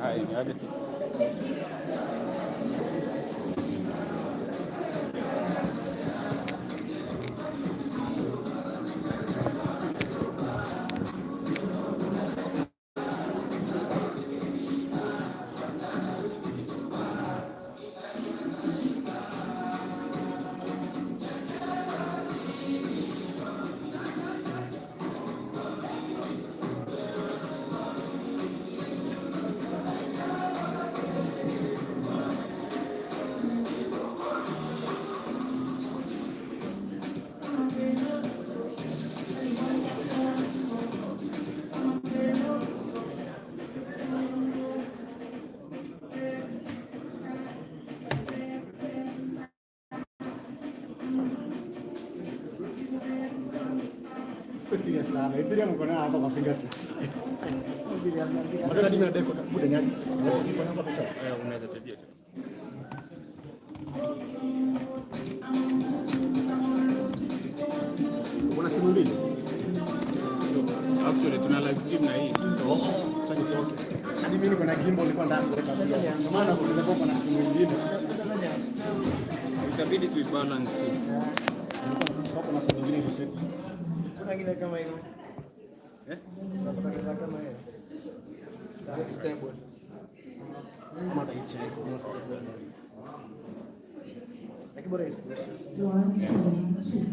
Hai, aje. Figa sana. Ipiga mkono hapa kwa figa tu. Masana dimi na deko muda nyaji. Nasi kifanya hapa picha. Unaweza tabia tu. Kuna simu mbili. Actually tuna live stream na hii. So, thank you. Hadi mimi niko na gimbal nilikuwa ndani kuweka picha. Ndio maana kuna simu nyingine. Itabidi tu balance tu. Hapo na simu nyingine reset. Kuna kile kama hiyo. Kuna kama hiyo. Ndio stable. Kama taicheka kwa sasa. Lakini bora isipoishe. 1, 2.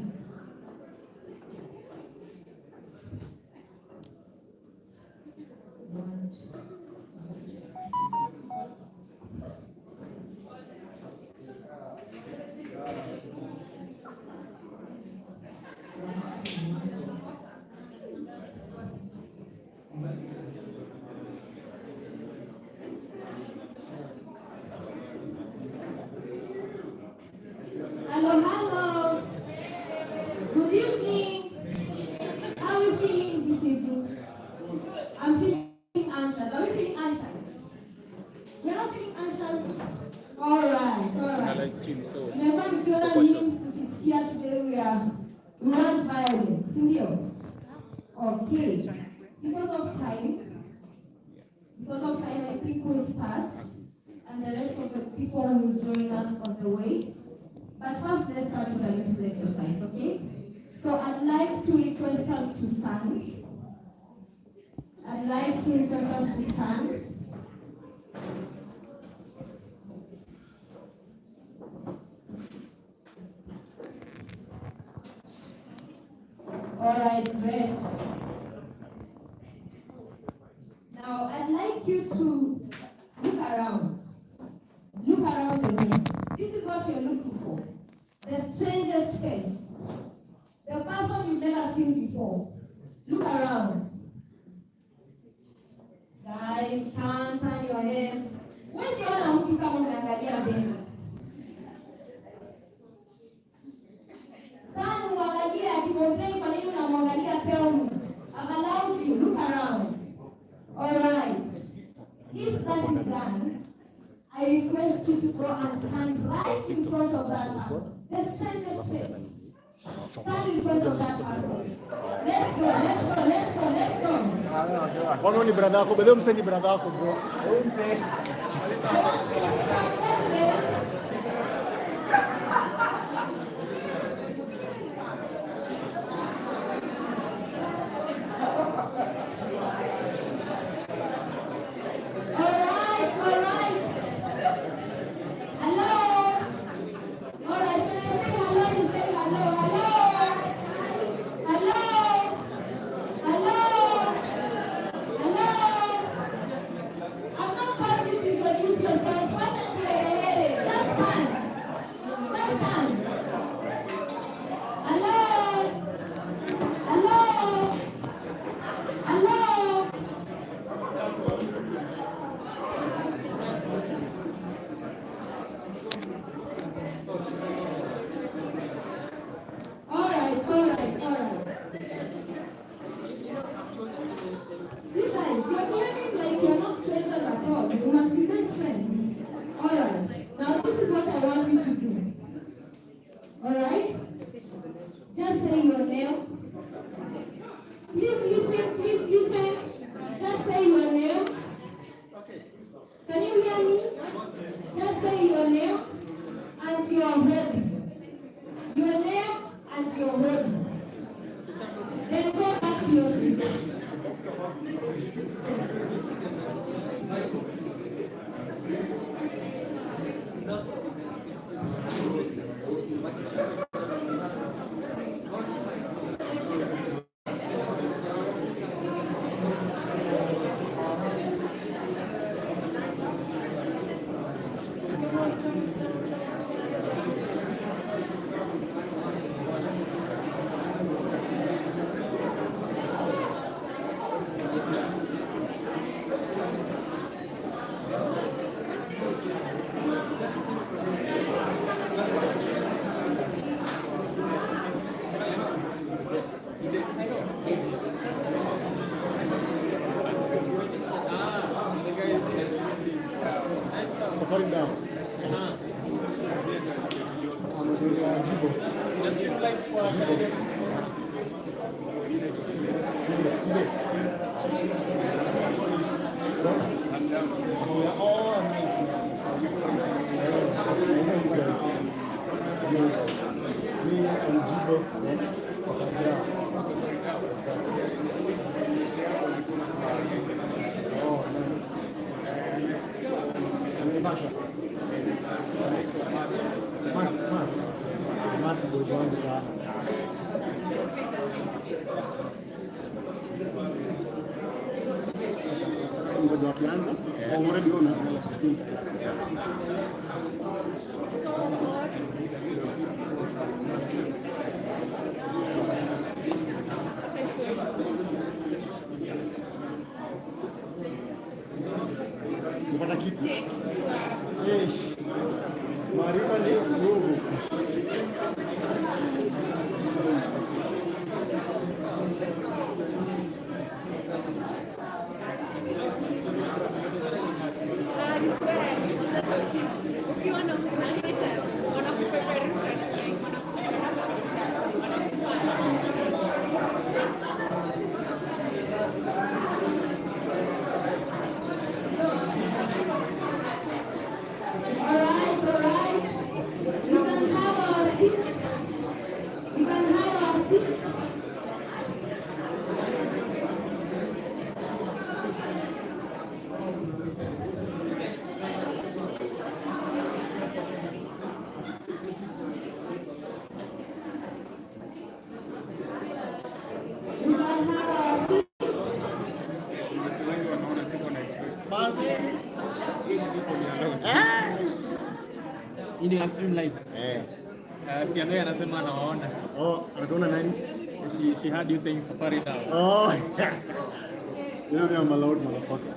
Hello. Good evening. How are you feeling this evening? I'm feeling anxious. Are we feeling anxious? You're not feeling anxious? All right. Live stream so. Remember, Nikiona means to be scared today. We want violence. Sindio? Okay. Because of time, I think we'll start, and the rest of the people will join us on the way. But first, let's start with a little exercise, okay? So I'd like to request us to stand. All right, great. Now, I'd like you to look around. Look around the room. This is what you're looking for. The strangest face. The person you've never seen before. Look around. Guys, turn your heads. When's your mtu kama umeangalia mbele? Turn uangalie akipokea kwa nini unamwangalia tell me. I've allowed you. Look around. All right. If that is done, I request you to go and stand right in front of that person. The strangest face. Stand in front of that person. Let's go. Kono ni brada yako, bado mseni brada yako bro. Mseni. Just say your name and your hobby. Your name and your hobby. Then go back to your seat. Safari down. Jibo. Oh, nice. Me and Jibo. Safari down. Oh, Matt goes on the side. Ngoja wakianza already on kupata kitu. Maarifa ndio nguvu. Ini na stream live. Siangai anasema anawaona. Oh, anatuona nani? She had you saying safari down. Oh, yeah. You know me, I'm a loud motherfucker.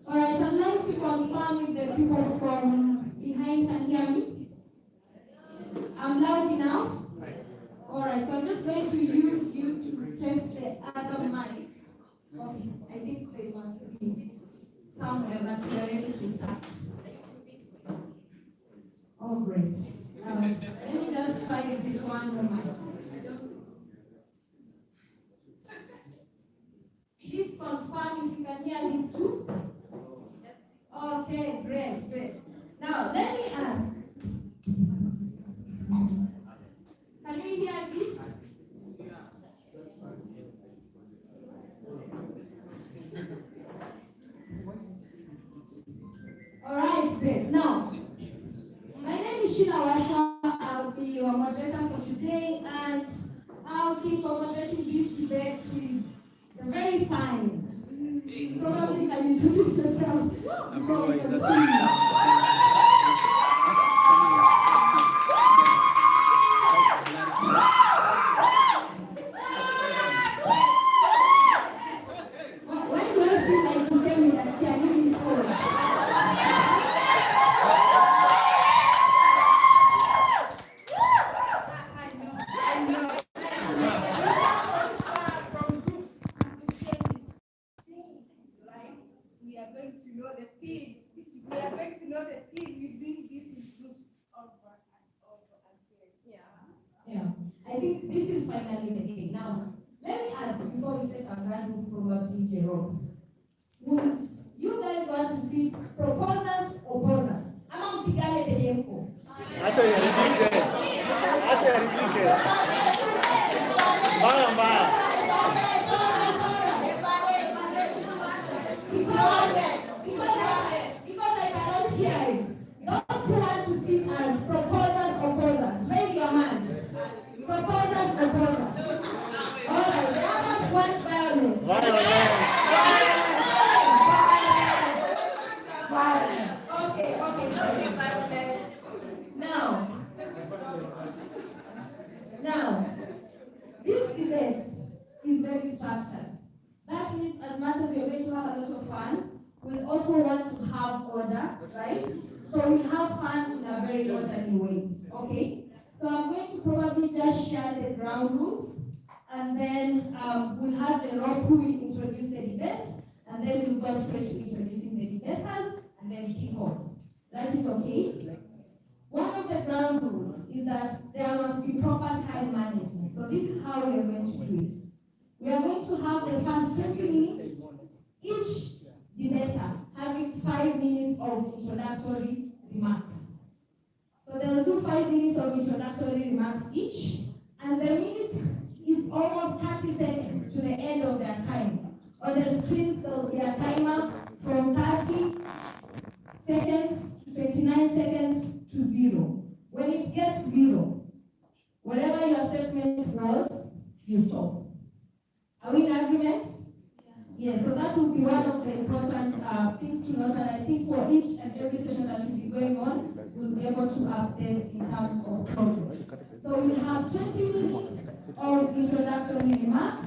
Alright, I'd like to confirm if the people from behind can hear me. I'm loud enough? Alright, so I'm just going to use you to test the other mics. Okay, I think they must be somewhere, but we are ready to start. Oh, great. Let me just try this one mic. Please confirm if you can hear these two. Okay, great, great. Now, let me ask. Can we hear this? All right, great. Now, my name is Sheila Wasa. I'll be your moderator for today, and I'll be moderating this debate with the very fine. Probably can introduce yourself. Why do I feel like you gave me that cheerleading score? finally the day. Now, let me ask before we set our ground rules, probably Jerome. Would you guys want to see proposers, opposers? Ama mpigane peke yako? Acha iharibike. Acha iharibike. Mbaya mbaya. Because I cannot hear it. Those who want to sit as proposers, opposers, raise your hands. Proposers, opposers. All right, the others want violence. Violence. Violence. Okay. Now, this debate is very structured. That means as much as you're going to have a lot of fun, we'll also want to have order, right? So we'll have fun in a very orderly way, okay? So I'm going to probably just share the ground rules, and then we'll have Jerome who will introduce the debate, and then we'll go straight to introducing the debaters, and then kick off. That is okay? One of the ground rules is that there must be proper time management. So this is how we are going to do it. We are going to have the first 20 minutes, each debater having 5 minutes of introductory remarks. So they'll do 5 minutes of introductory remarks each, and the minute is almost 30 seconds to the end of their time. On the screens, there will be a timer from 30 seconds to 29 seconds to 0. When it gets 0, whatever your statement was, you stop. Are we in agreement? Yes, so that will be one of the important things to note, and I think for each and every session that will be going on, we'll be able to update in terms of progress. So we'll have 20 minutes of introductory remarks,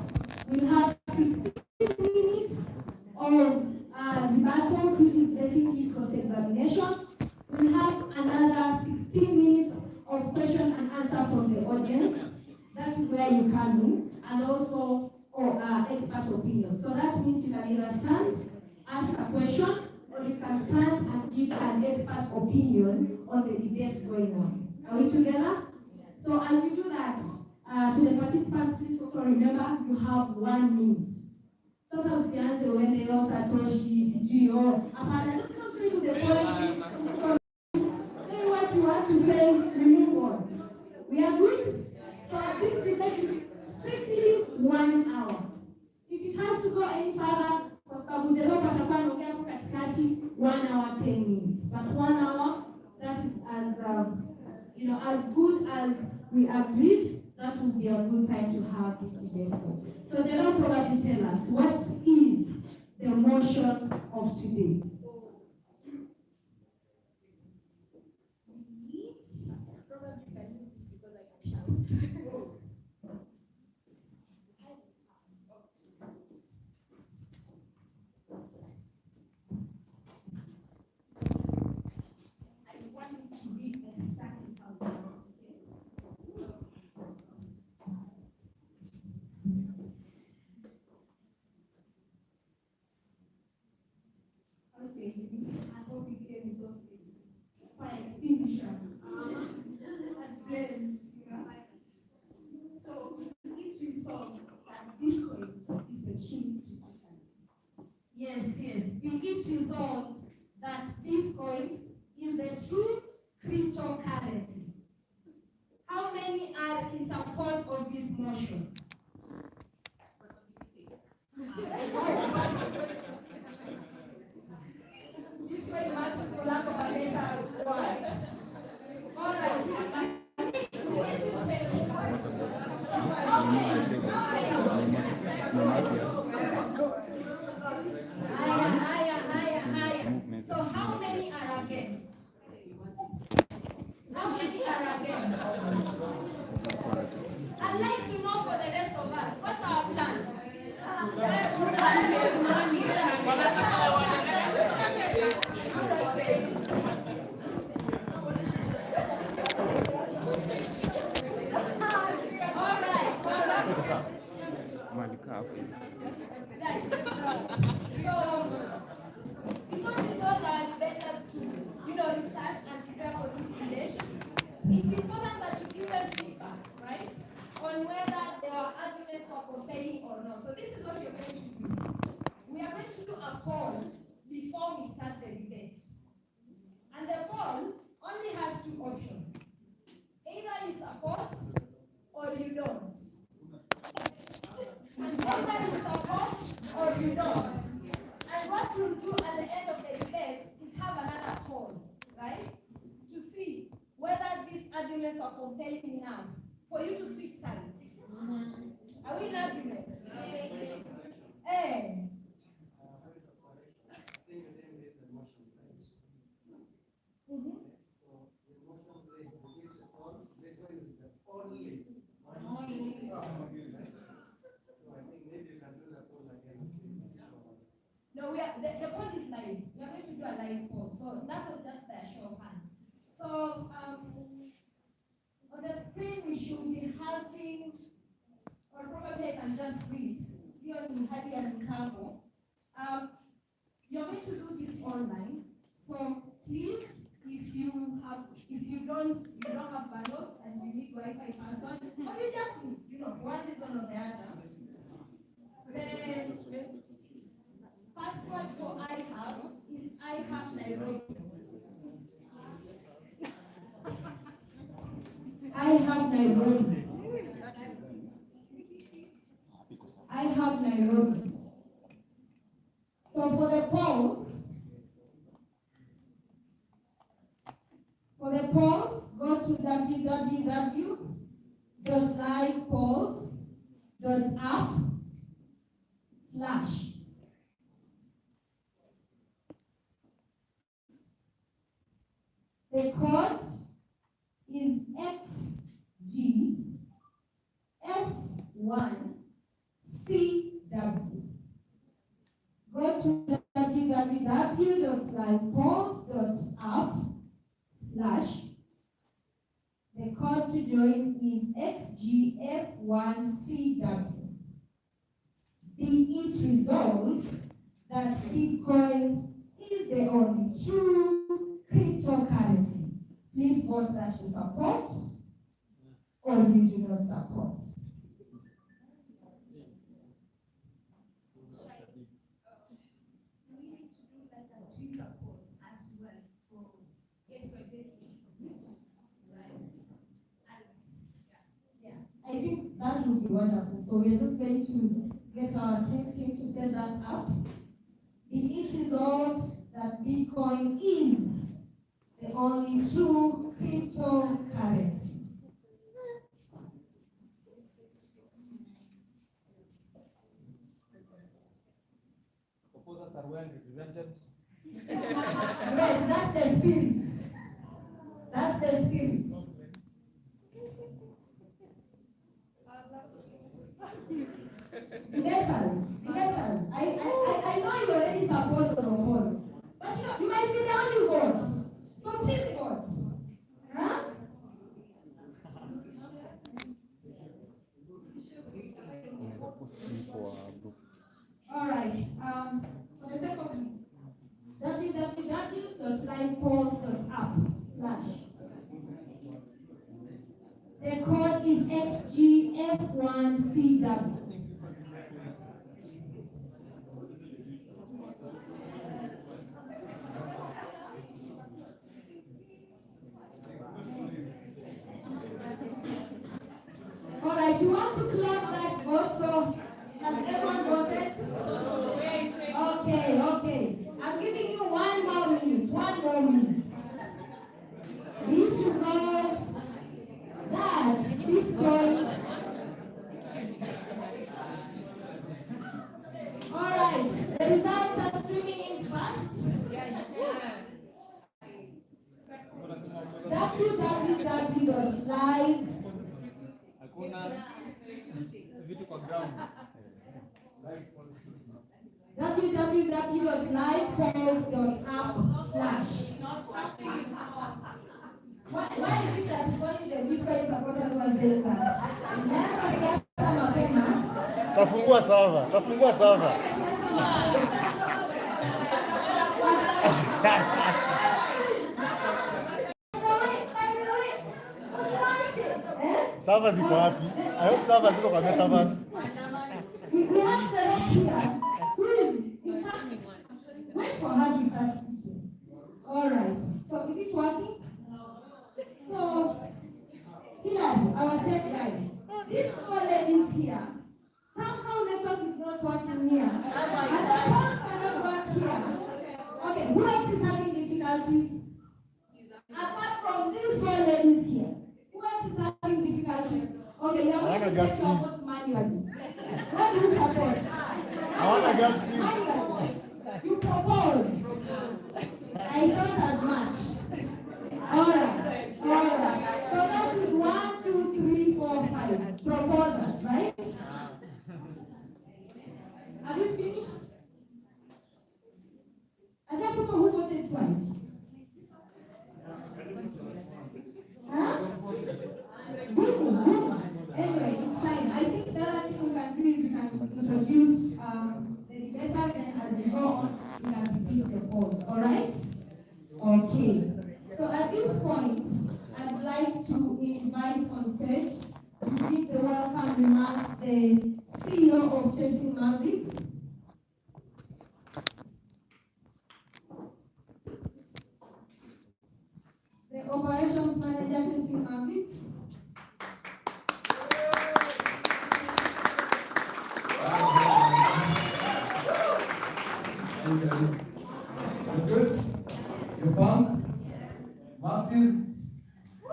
we'll have 16 minutes of rebuttals, which is basically cross-examination. We'll have another 16 minutes of question and answer from the audience. That is where you come in, and also expert opinions. So that means you can either stand, ask a question, or you can stand and give an expert opinion on the debate going on. Are we together? So as you do that, to the participants, please also remember you have 1 minute. Sasa usianze uende yo Satoshi, sijui yo. Apana, just go straight to the point. Say what you want to say, we move on. We are good? So this debate is strictly 1 hour. If it has to go any further, kwa sababu Jerome atakuwa anaongea hapo katikati, 1 hour 10 minutes. But 1 hour, that is as as good as we agreed. That would be a good time to have this debate for. So Jerome probably tell us what is the motion of today. Probably can use this because I can shout. Fire extinguisher. Friends, so each resolve that Bitcoin is the true cryptocurrency. Yes. We each resolve that Bitcoin is the true cryptocurrency. How many are in support of this motion? Bitcoin versus for lack of a better word. All right. So how many are against? How many are against? I'd like to know for the rest of us, what's our plan? So, because we told our debaters to, research and prepare for this debate, it's important that you give them feedback, right? On whether they No. So this is what we are going to do. We are going to do a poll before we start the debate. And the poll only has two options. Either you support or you don't. And either you support or you don't. And what we'll do at the end of the debate is have another poll, right? To see whether these arguments are compelling enough for you to switch sides. Are we in agreement? Hey. No, the poll is live. We are going to do a live poll. So that was just a show of hands. So on the screen we should be having, or probably I can just read. Here in Hadi and Mtambo. You're going to do this online. So please, if you don't have bundles and you need Wi-Fi password, or you just need, one reason or the other. The password for iHub is iHub Nairobi. iHub Nairobi. iHub Nairobi. So for the polls, go to www.livepolls.app/ The code is XGF1CW. Go to www.livepolls.app/ The code to join is XGF1CW. Be it resolved that Bitcoin is the only true cryptocurrency. Please vote that you support or you do not support. I think that would be wonderful. So we're just going to get our team to set that up. Be it resolved that Bitcoin is the only true cryptocurrency. Proposals are well represented. Right, that's the spirit. That's the spirit. Letters. I know you already support or oppose, but you might be the only vote. So please vote. Huh? All right. For the sake of www.livepolls.app/. The code is XGF1CW. All right, you want to close that vote, so has everyone voted? Okay. I'm giving you one more minute. Each result that Bitcoin. All right, the results are streaming in fast. www.live. Hakuna vitu kwa ground. www.livepolls.app/. Why is it that it's only the Bitcoin supporters who are saying that? Tafungua server. Server ziko wapi? I hope server ziko kwa Metaverse. We have Terek here, who is, in fact, wait for her to start speaking. All right, so is it working? So, Hilary, our tech guy, these four ladies here, somehow network is not working here. And the phones cannot work here. Okay, who else is having difficulties? Apart from these four ladies here, who else is having difficulties? Okay, you are going to take your vote manually. What do you support? I want a gas, please. Manually. You propose. I thought as much. All right. So that is 1, 2, 3, 4, 5 proposals, right? Have you finished? Are there people who voted twice? Huh? Anyway, it's fine. I think the other thing we can do is we can introduce the debaters, and as we go on, we can repeat the polls. All right? Okay. So at this point, I'd like to invite on stage to give the welcome remarks the CEO of Chasing Mavericks. The operations manager, Chasing Mavericks. You good? You pumped? Masses? I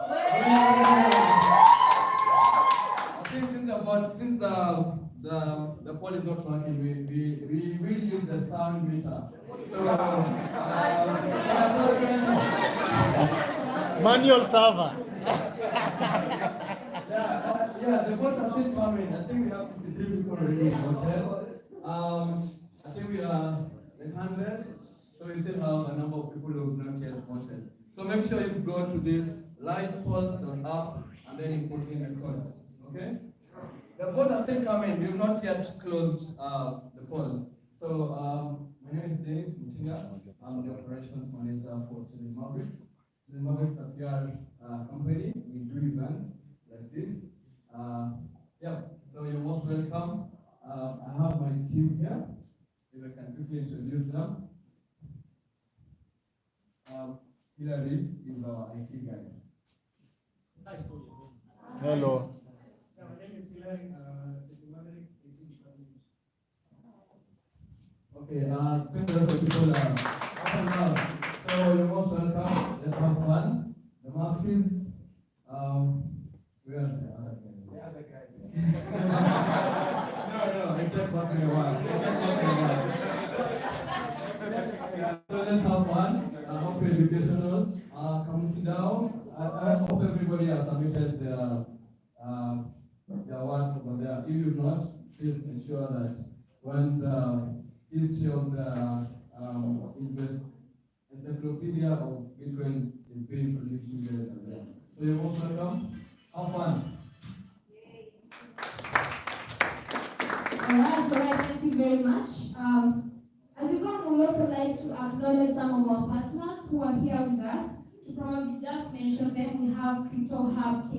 think since the poll is not working, we will use the sound meter. So Manual server. yeah, the votes are still coming. I think we have 63 people already voted. I think we are like 100, so we still have a number of people who have not yet voted. So make sure you go to this livepolls.app and then you put in the code. Okay? The votes are still coming. We have not yet closed the polls. So my name is Dennis Mutinga. I'm the operations manager for Chasing Mavericks. Chasing Mavericks is a PR company. We do events like this. Yeah, so you're most welcome. I have my team here. If I can quickly introduce them. Hilary is our IT guy. Hello. My name is Hilary, Chasing Mavericks, IT department. Okay, thank you for people up and down. So you're most welcome. Let's have fun. The masses, where are the other guys? The other guys. No, I checked what we want. So let's have fun. I hope you're educational. Come sit down. I hope everybody has submitted their work over there. If you've not, please ensure that when the history of the encyclopedia of Bitcoin is being produced, you guys are there. So you're most welcome. Have fun. All right, thank you very much. As you go on, we'd also like to acknowledge some of our partners who are here with us. To probably just mention them, we have Crypto Hub KE.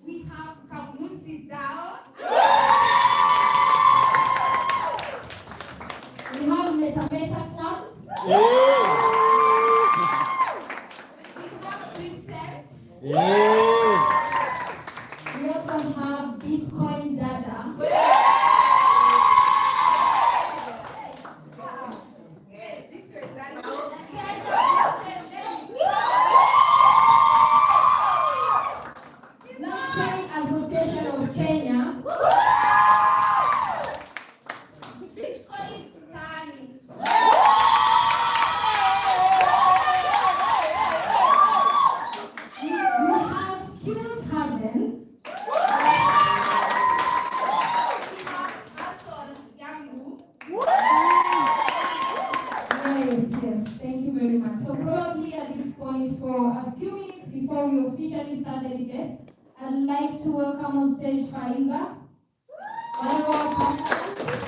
We have Kamusi Dao. We have Meta Club. Yeah. We have Princess. Yeah. We also have Bitcoin Dada. Blockchain Association of Kenya. Bitcoin Tani. We have Skills Haven. We have Ason Yangu. Yes, thank you very much. So probably at this point, for a few minutes before we officially start the debate, I'd like to welcome on stage Faiza, one of our partners,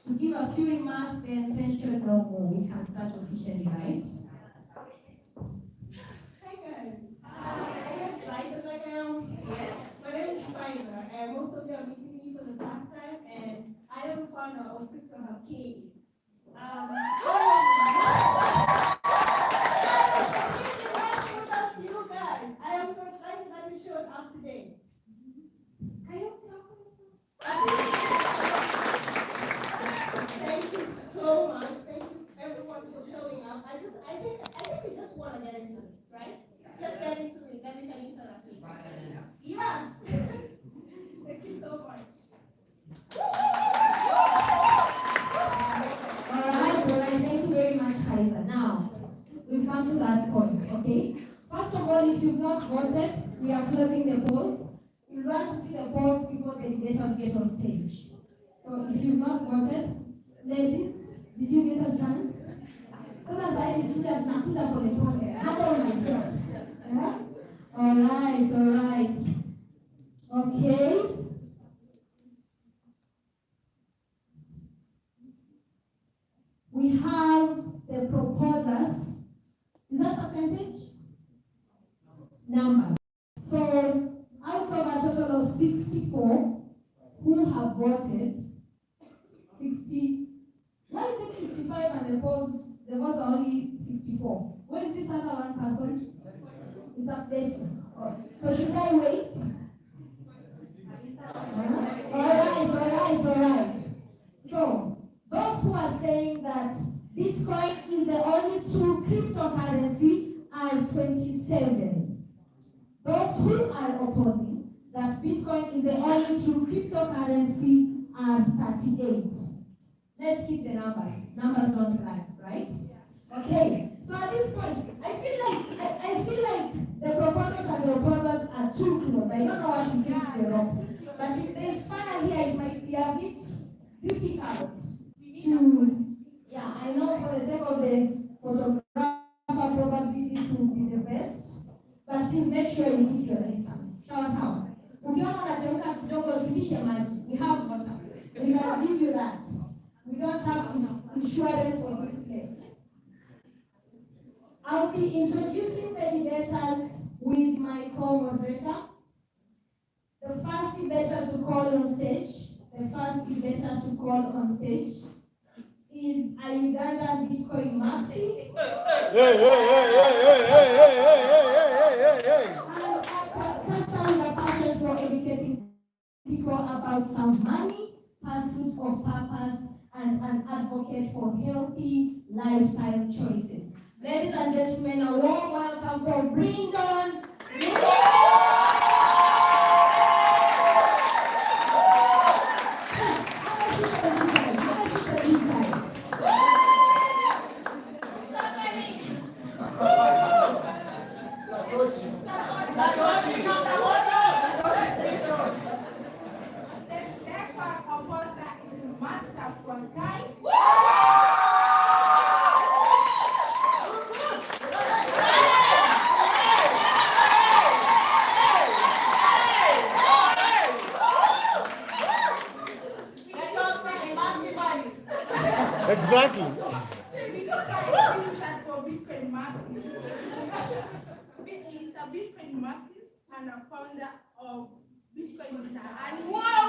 to give a few remarks, the intention of we can start officially, right? Pfizer. Most of you are meeting me for the first time, and I am the founder of Crypto Hub K. You guys, I am so excited that you showed up today. Can you clap for yourself? Thank you so much. Thank you everyone for showing up. I think we just want to get into it, right? Let's get into it. Then we can interact. Yes. Thank you so much. All right. Thank you very much, Kaiser. Now, we've come to that point, okay? First of all, if you've not voted, we are closing the polls. We want to see the polls before the debaters get on stage. So if you've not voted, ladies, did you get a chance? So that's why we put up on the pole. I don't myself. Yeah? All right. Okay. We have the proposers. Is that percentage? Numbers. So out of a total of 64 who have voted, 60. Why is it 65 and the votes are only 64? Where is this other one person? It's updating. So should I wait? All right. So those who are saying that Bitcoin is the only true cryptocurrency are 27. Those who are opposing that Bitcoin is the only true cryptocurrency are 38. Let's keep the numbers. Numbers don't lie, right? Okay. So at this point, I feel like the proposers and the opposers are too close. I don't know what to think, Jerome. But if there's fire here, it might be a bit difficult to. Yeah, I know for the sake of the photographer, probably this will be the best. But please make sure you keep your distance. Sawa. Ukiona unachemka kidogo tutishe maji. We have water. We can give you that. We don't have insurance for this place. I'll be introducing the debaters with my co-moderator. The first debater to call on stage is a Ugandan Bitcoin maxi. And person the passion for educating people about sound money, pursuit of purpose, and an advocate for healthy lifestyle choices. Ladies and gentlemen, a warm welcome for Brindon. Exactly. He's a Bitcoin Marxist and a founder of Bitcoin Mitaani. Wow!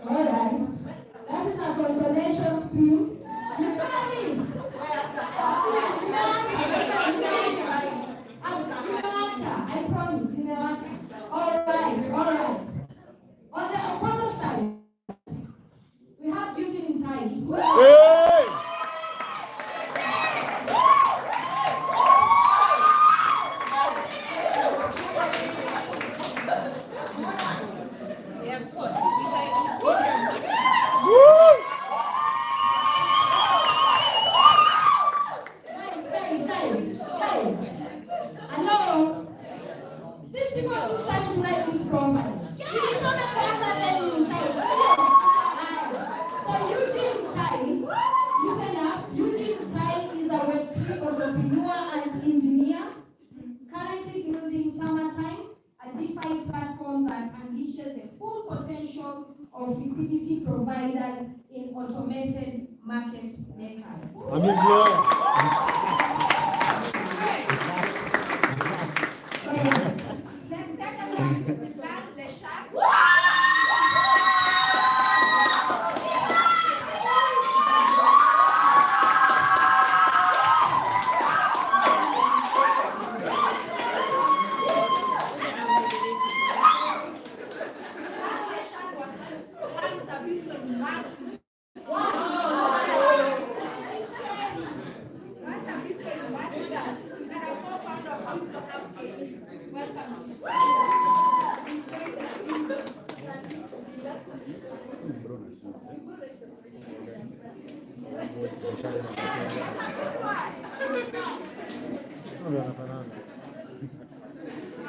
All right. That is a consolation stream. I promise. All right. On the opposite side, we have Eugene Ntai. Hey! Guys. Hello. These people took time to write this profile. So Eugene Tai, listen up. Eugene Tai is a Web3 entrepreneur and engineer, currently building Summertime, a DeFi platform that unleashes the full potential of liquidity providers in automated market makers. I'm his lawyer. Bitcoin Maxi. That's a Bitcoin Maxi. And I'm co-founder of Bitcoin. Welcome.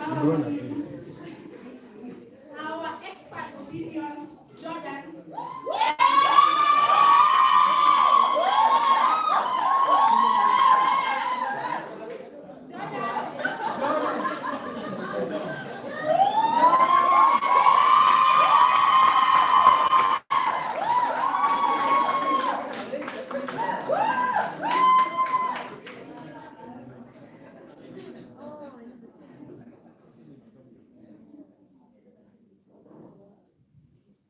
Mbona sisi? Our expert opinion, Jordan.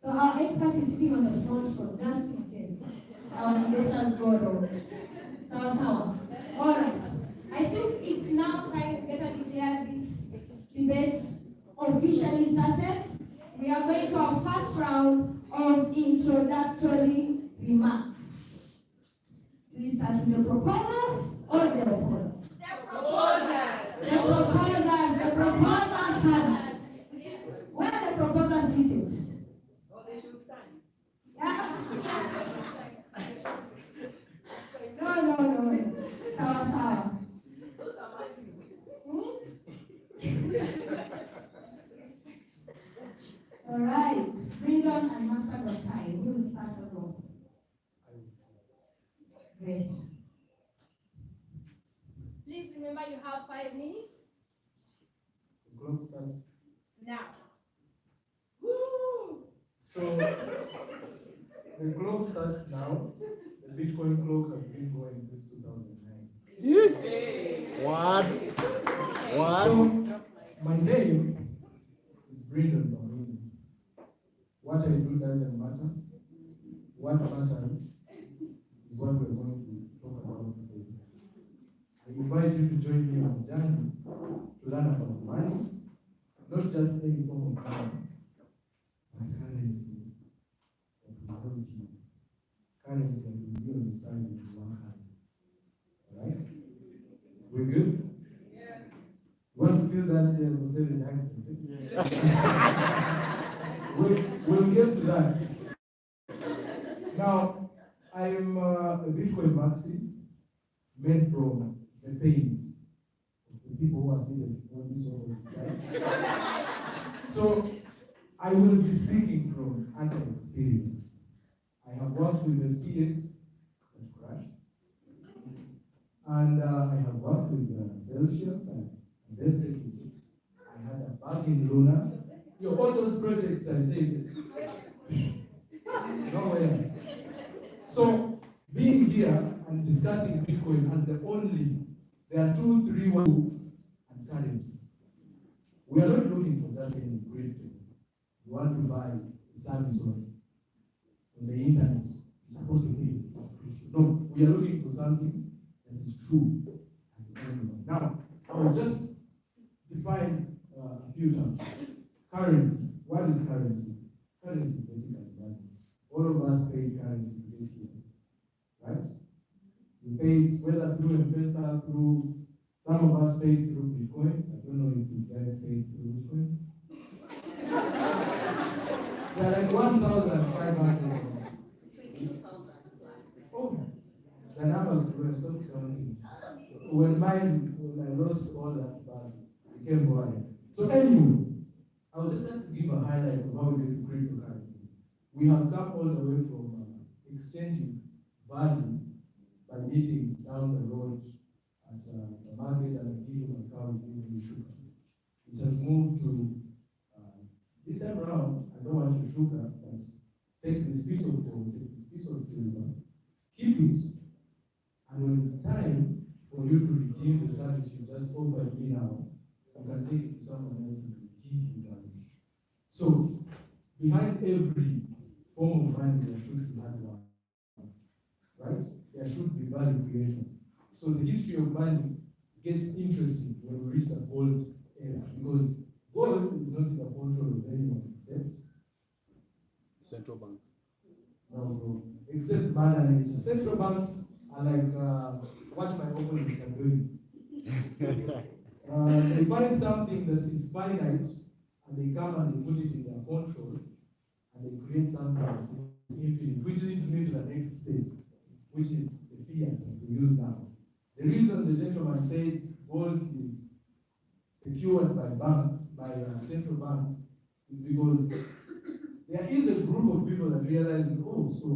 So our expert is sitting on the front row, just in case. Let us go wrong. Sawa. All right. I think it's now time to better declare this debate officially started. We are going to our first round of introductory remarks. We start with the proposers or the opposers? The proposers have it. Where are the proposers seated? No. Sawa. All right. Brindon and Master Gotai. Who will start us off? Great. Please remember you have 5 minutes. The clock starts. Now. So the clock starts now. The Bitcoin clock has been going since 2009. What? So my name is Brindon Bamini. What I do doesn't matter. What matters is what we're going to talk about today. I invite you to join me on a journey to learn about money, not just any form of money, but currency that will help you. Currency that will be on the side of your hand. Alright? We're good? Yeah. You want to feel that Muslim accent? We'll get to that. Now, I am a Bitcoin Maxi made from the pains of the people who are seated on this opposite side. So, I will be speaking from other experience. I have worked with the TX that crashed, and I have worked with Celsius and invested in it. I had a bug in Luna. All those projects I said, nowhere. So, being here and discussing Bitcoin as the only, there are 2, 3, 1, and currency. We are not looking for just any crypto. You want to buy a service on the internet. You're supposed to pay this crypto. No, we are looking for something that is true. Now, I will just define a few terms. Currency. What is currency? Currency is basically money. All of us pay currency to get here. Right? We paid whether through M-Pesa, through, some of us paid through Bitcoin. I don't know if these guys paid through Bitcoin. They're like 1,500. Oh, the numbers were so counting. When I lost all that, but it became worried. So anyway, I would just like to give a highlight of how we get to cryptocurrency. We have come all the way from exchanging value by meeting down the road at the market and give you my car, give you sugar. It has moved to this time around. I don't want your sugar, but take this piece of gold, take this piece of silver, keep it, and when it's time for you to redeem the service you just offered me now, you can take it to someone else and give you value. So, behind every form of money, there should be value, right? There should be value creation. So the history of money gets interesting when we reach the gold era, because gold is not in the control of anyone except Central bank. No, bro. Except man and nature. Central banks are like what my opponents are doing. They find something that is finite and they come and they put it in their control and they create something that is infinite, which leads me to the next stage, which is the fiat that we use now. The reason the gentleman said gold is secured by banks, by central banks, is because there is a group of people that realize, oh, so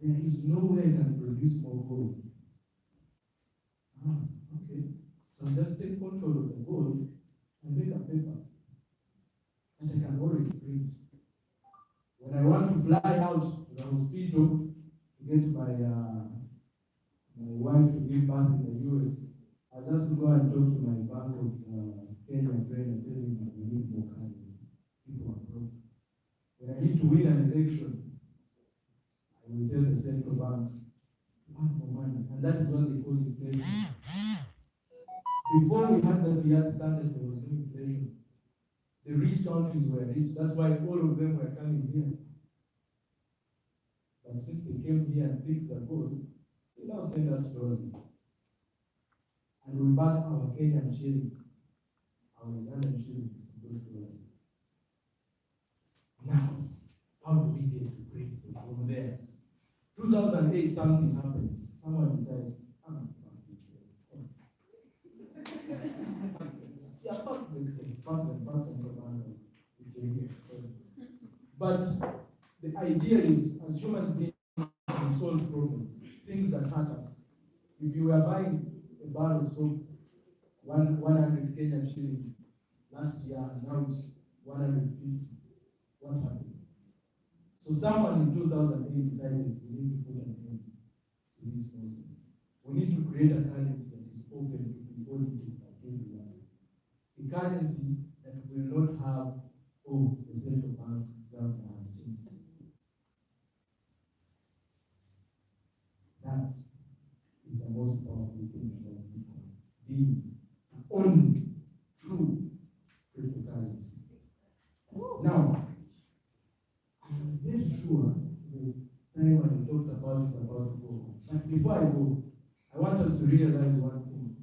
there is no way I can produce more gold. Okay. So just take control of the gold and make a paper that I can always print. When I want to fly out to the hospital to get my wife to give birth in the US, I just go and talk to my Bank of Kenya friend and tell him that we need more currency. People are broke. When I need to win an election, I will tell the central bank, want more money. And that is what they call inflation. Before we had the fiat standard, there was no inflation. The rich countries were rich. That's why all of them were coming here. But since they came here and picked the gold, they now send us dollars. And we back our Kenyan shillings, our Ugandan shillings to those dollars. Now, how do we get to great from there? 2008, something happens. Someone decides, I'm not fuck this place. Yeah, fuck the person from London, if you're here. But the idea is, as human beings, we solve problems, things that hurt us. If you were buying a bar of soap, 100 Kenyan shillings last year, and now it's 150, what happened? So someone in 2008 decided we need to put an end to this process. We need to create a currency that is open to be audited by everyone. A currency that will not have, oh, the central bank governor has changed. That is the most powerful thing about Bitcoin. Being the only true cryptocurrency. Now, I'm very sure the time when we talked about is about to go. But before I go, I want us to realize one thing.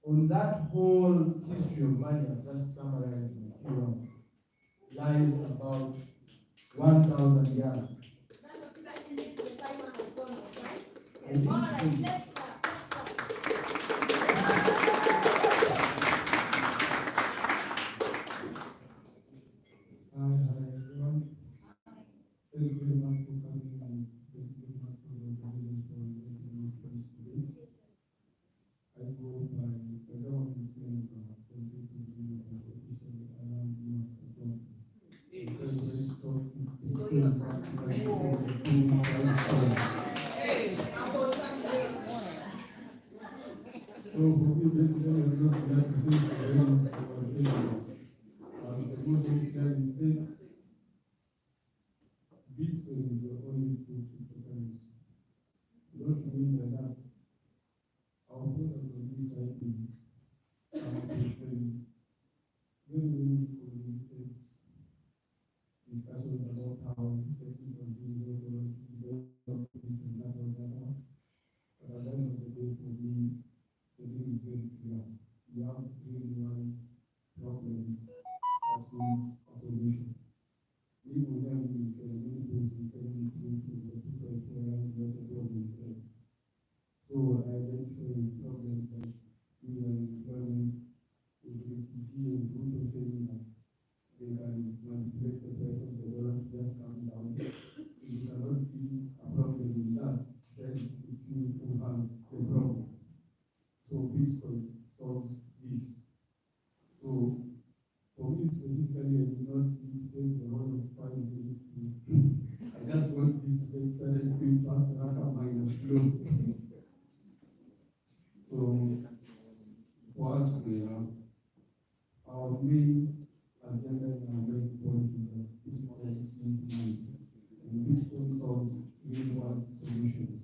On that whole history of money, I've just summarized in a few words, lies about 1,000 years. All right, let's start. Hi, everyone. Thank you very much for coming and thank you very much for the organization for making me friends today. I go by the government name of officially I am Master John. Very So for me, basically, I would not like to say the names I was saying. The most important mistake, Bitcoin is the only true cryptocurrency. What we mean by that, our brothers on this side are very, very communicated discussions about how technical things develop this and that or that one. But at the end of the day, for me, the thing is very clear. We have real-world problems that need a solution. Even when we can do this, we can improve the people and let the problem break. So I identify problems like employment, equity, and brutal savings. They can manipulate the price of the dollar to just come down. If you cannot see a problem in that, then it's you who has the problem. So Bitcoin solves this. So for me specifically, I did not need to take the whole of 5 minutes. I just want this to get started quick, fast, rapid, minus slow. So for us, our main agenda and our main point is that Bitcoin is using and Bitcoin solves real-world solutions.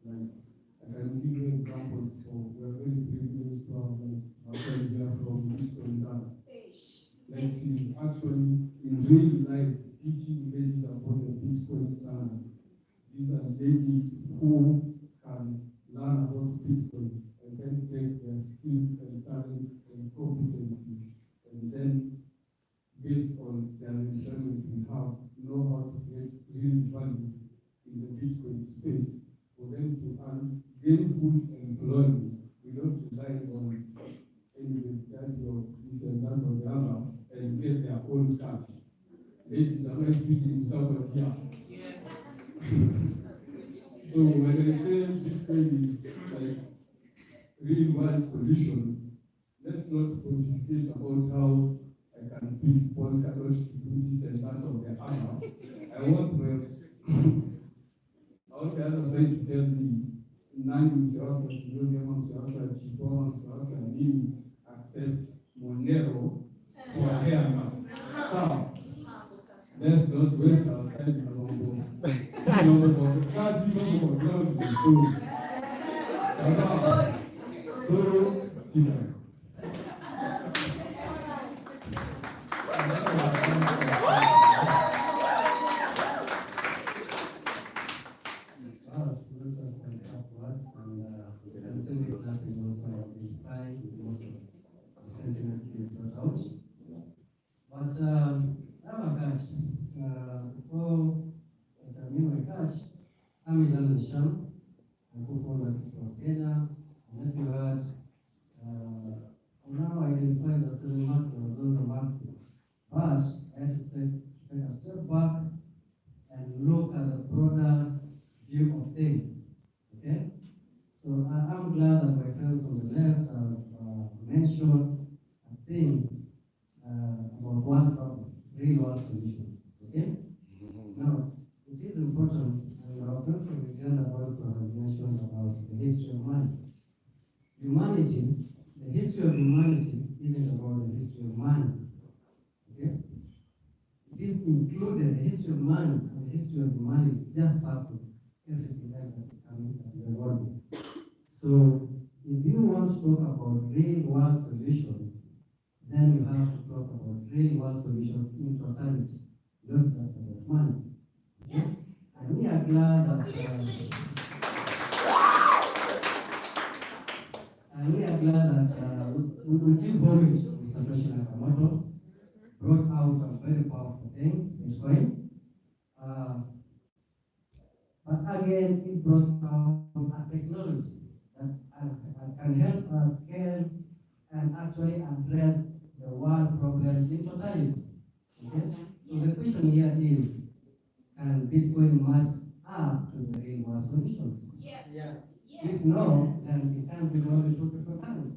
Like, I can give you examples for, we are very privileged to have our friend here from Bitcoin Ghana. Like she's actually in real life teaching ladies about the Bitcoin standards. These are ladies who can learn about Bitcoin and then take their skills and talents and competencies, and then based on their employment we have, know how to create real value in the Bitcoin space for them to earn gainful employment. We don't rely on any daddy or this and that or the other and get their own cash. Ladies, am I speaking to somebody here? Yes. So when I say Bitcoin is like real world solutions, let's not pontificate about how I can pick Polkadot to do this and that or the other. I want the other side to tell me nani mse wake wa kinyozi ama mse wake wa chipo ama mse wake wa nini accepts Monero for a haircut. Sawa. Let's not waste our time on mambo. Si mambo kwa kazi, mambo kwa ground vizuri. Sawa. So, sina. Before Samir Catch, I'm Ilan Nisham, I'm co-founder of Kenya. As you heard, now I identify the 7 marks or zones of marks, but I have to take a step back and look at the broader view of things. Okay? So I'm glad that my friends on the left have mentioned a thing about one problem, real world solutions. Okay? Now, it is important, and our friend from Uganda also has mentioned about the history of money. Humanity, the history of humanity isn't about the history of money. Okay? It is included, the history of money and the history of humanity is just part of everything else that is coming, that is evolving. So, if you want to talk about real world solutions, then you have to talk about real world solutions in totality, not just about money. Yes. And we are glad that we give homage to Satoshi Nakamoto, brought out a very powerful thing, Bitcoin. But again, it brought out a technology that can help us scale and actually address the world problems in totality. Okay? So the question here is, can Bitcoin match up to the real world solutions? Yes. Yes. Yes. If no, then it can't be only two cryptocurrency.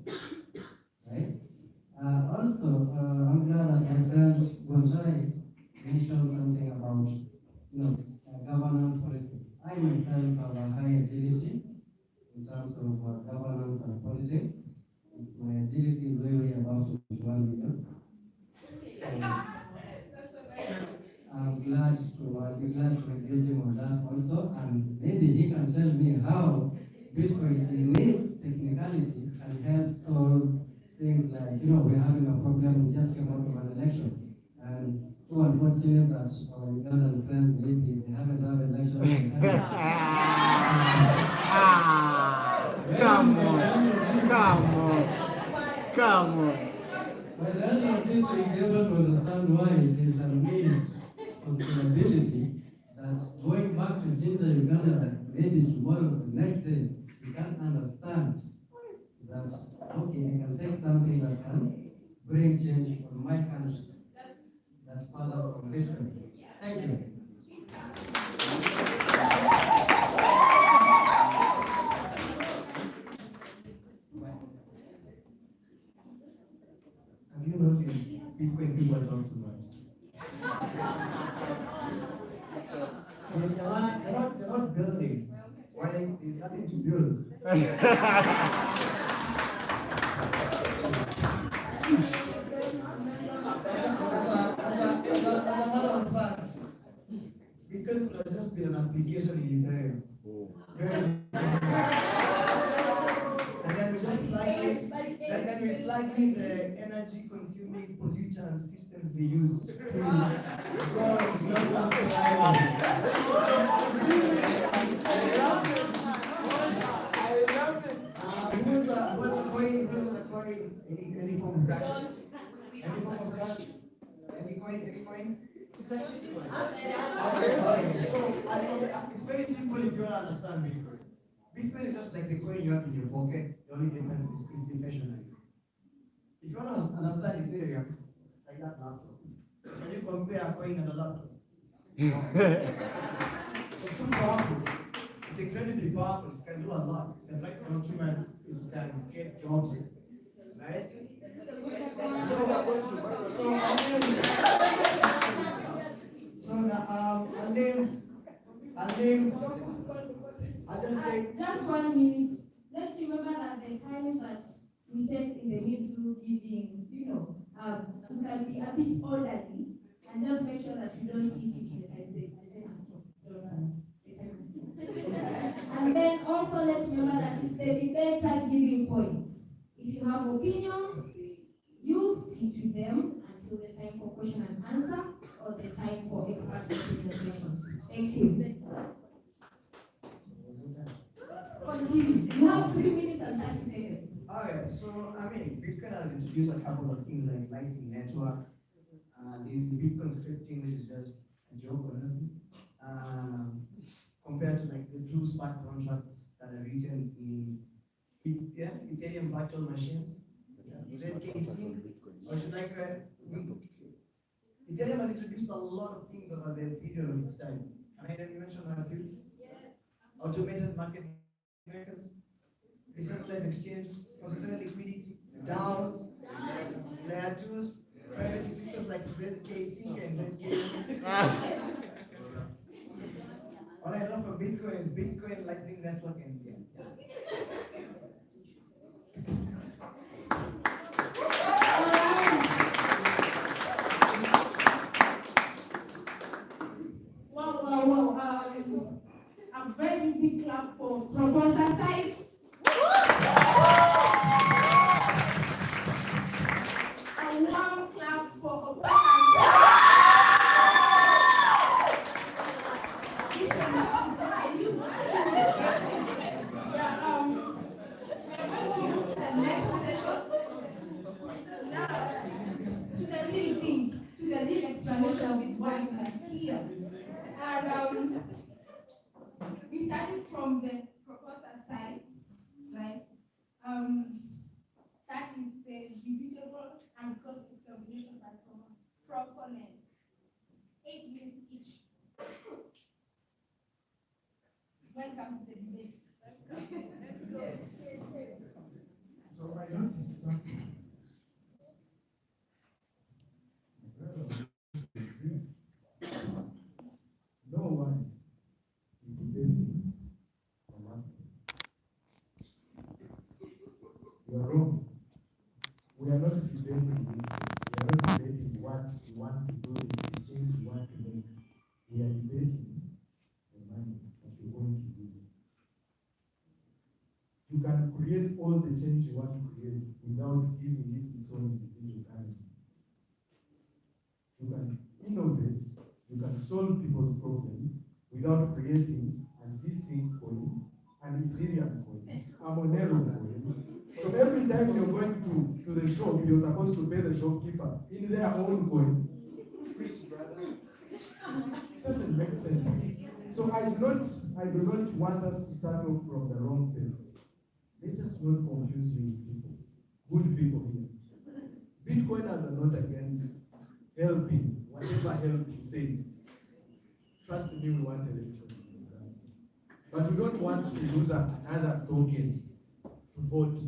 Right? Also, I'm glad that my friend Gonzalez mentioned something about governance politics. I myself have a high agility in terms of governance and politics. My agility is way above 1 million. So, I'll be glad to engage him on that also, and maybe he can tell me how Bitcoin in its technicality can help solve things like, we're having a problem, we just came out of an election, and so unfortunate that our Ugandan friends, maybe they haven't had an election. Come on. But the end of this, we be able to understand why it is a need for scalability that going back to Ginger Uganda, maybe tomorrow, the next day, you can understand that, okay, I can take something that can bring change for my country. That's further from Bitcoin. Thank you. Have you noticed Bitcoin people talk too much? They're not building. Why? There's nothing to build. As a matter of fact, Bitcoin could have just been an application in Ethereum. Very simple. And then we just likely the energy consuming pollutant systems they use to go global survival. Any form of cash? Any coin? Okay, Okay, so it's very simple if you want to understand Bitcoin. Bitcoin is just like the coin you have in your pocket. The only difference is deflationary. If you want to understand Ethereum, like that laptop, can you compare a coin and a laptop? It's too powerful. It's incredibly powerful. It can do a lot. It can write documents. It can get jobs. Right? I'll just say, Just 1 minute. Let's remember that the time that we take in the middle giving, you can be a bit orderly and just make sure that you don't eat it the time has stopped. And then also let's remember that it's the debater giving points. If you have opinions, you'll stick to them until the time for question and answer or the time for expert presentations. Thank you. Continue. You have 3 minutes and 30 seconds. okay, so Bitcoin has introduced a couple of things like Lightning Network. The Bitcoin scripting, which is just a joke, honestly. Compared to like the true smart contracts that are written in Ethereum virtual machines. ZKC, or should I Ethereum has introduced a lot of things over the period of its time. Can I mention a few? Yes. Automated market makers, decentralized exchange, concentrated liquidity, DAOs, layer 2s, privacy systems like ZKC and ZKC. All I know for Bitcoin is Bitcoin, Lightning Network, and Wow. A very big clap for proposal side. A warm clap for opposition side. Explanation of it why we are here. And we started from the proposer side, right? That is the dividable and cross-examination by proponent. 8 minutes each. Welcome to the debate. Let's go. so I noticed something. No one is debating on one. You are wrong. We are not debating this case. We are not debating what we want to do, the change we want to make. We are debating the money that we're going to use. You can create all the change you want to create without giving it its own individual currency. You can innovate. You can solve people's problems without creating a ZC coin, an Ethereum coin, a Monero coin. So every time you're going to the shop, you're supposed to pay the shopkeeper in their own coin. Doesn't make sense. So I do not want us to start off from the wrong place. Let us not confuse you people, good people here. Bitcoiners are not against helping, whatever help it says. Trust me, we want elections. But we don't want to use another token to vote.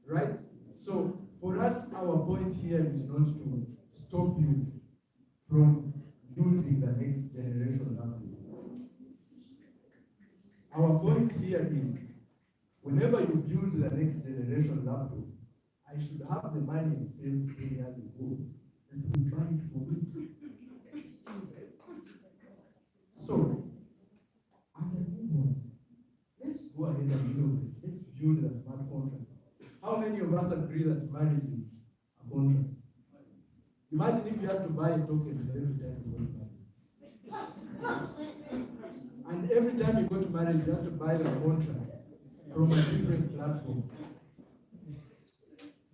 Right? So for us, our point here is not to stop you from building the next generation laptop. Our point here is, whenever you build the next generation laptop, I should have the money saved 10 years ago and we buy it for me. So, as a move, let's go ahead and innovate. Let's build a smart contract. How many of us agree that marriage is a contract? Imagine if you had to buy a token for every time you go to marriage. And every time you go to marriage, you have to buy the contract from a different platform.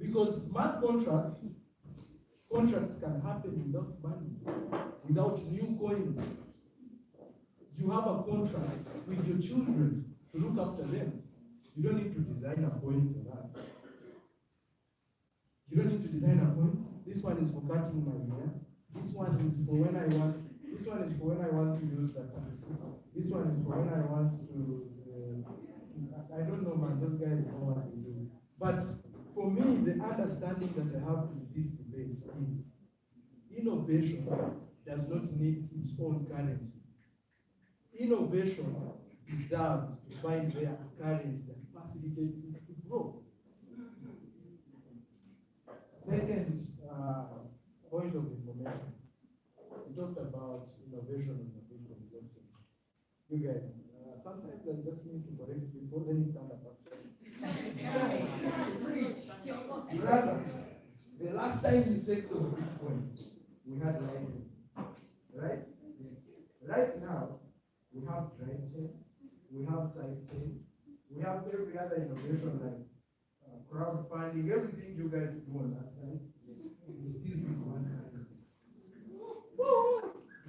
Because smart contracts can happen without money, without new coins. You have a contract with your children to look after them. You don't need to design a coin for that. You don't need to design a coin. This one is for cutting my hair. This one is for when I want. This one is for when I want to use the taxi. This one is for when I want to. I don't know, man. Those guys know what they do. But for me, the understanding that I have in this debate is innovation does not need its own currency. Innovation deserves to find their currency that facilitates it to grow. Second point of information. We talked about innovation in the Bitcoin blockchain. You guys, sometimes I just need to correct people, then stand up. Brother, the last time you checked on Bitcoin, we had Lightning, right? Right now, we have Drive Chain, we have Sidechain, we have every other innovation like crowdfunding, everything you guys do on that side. We still use one currency.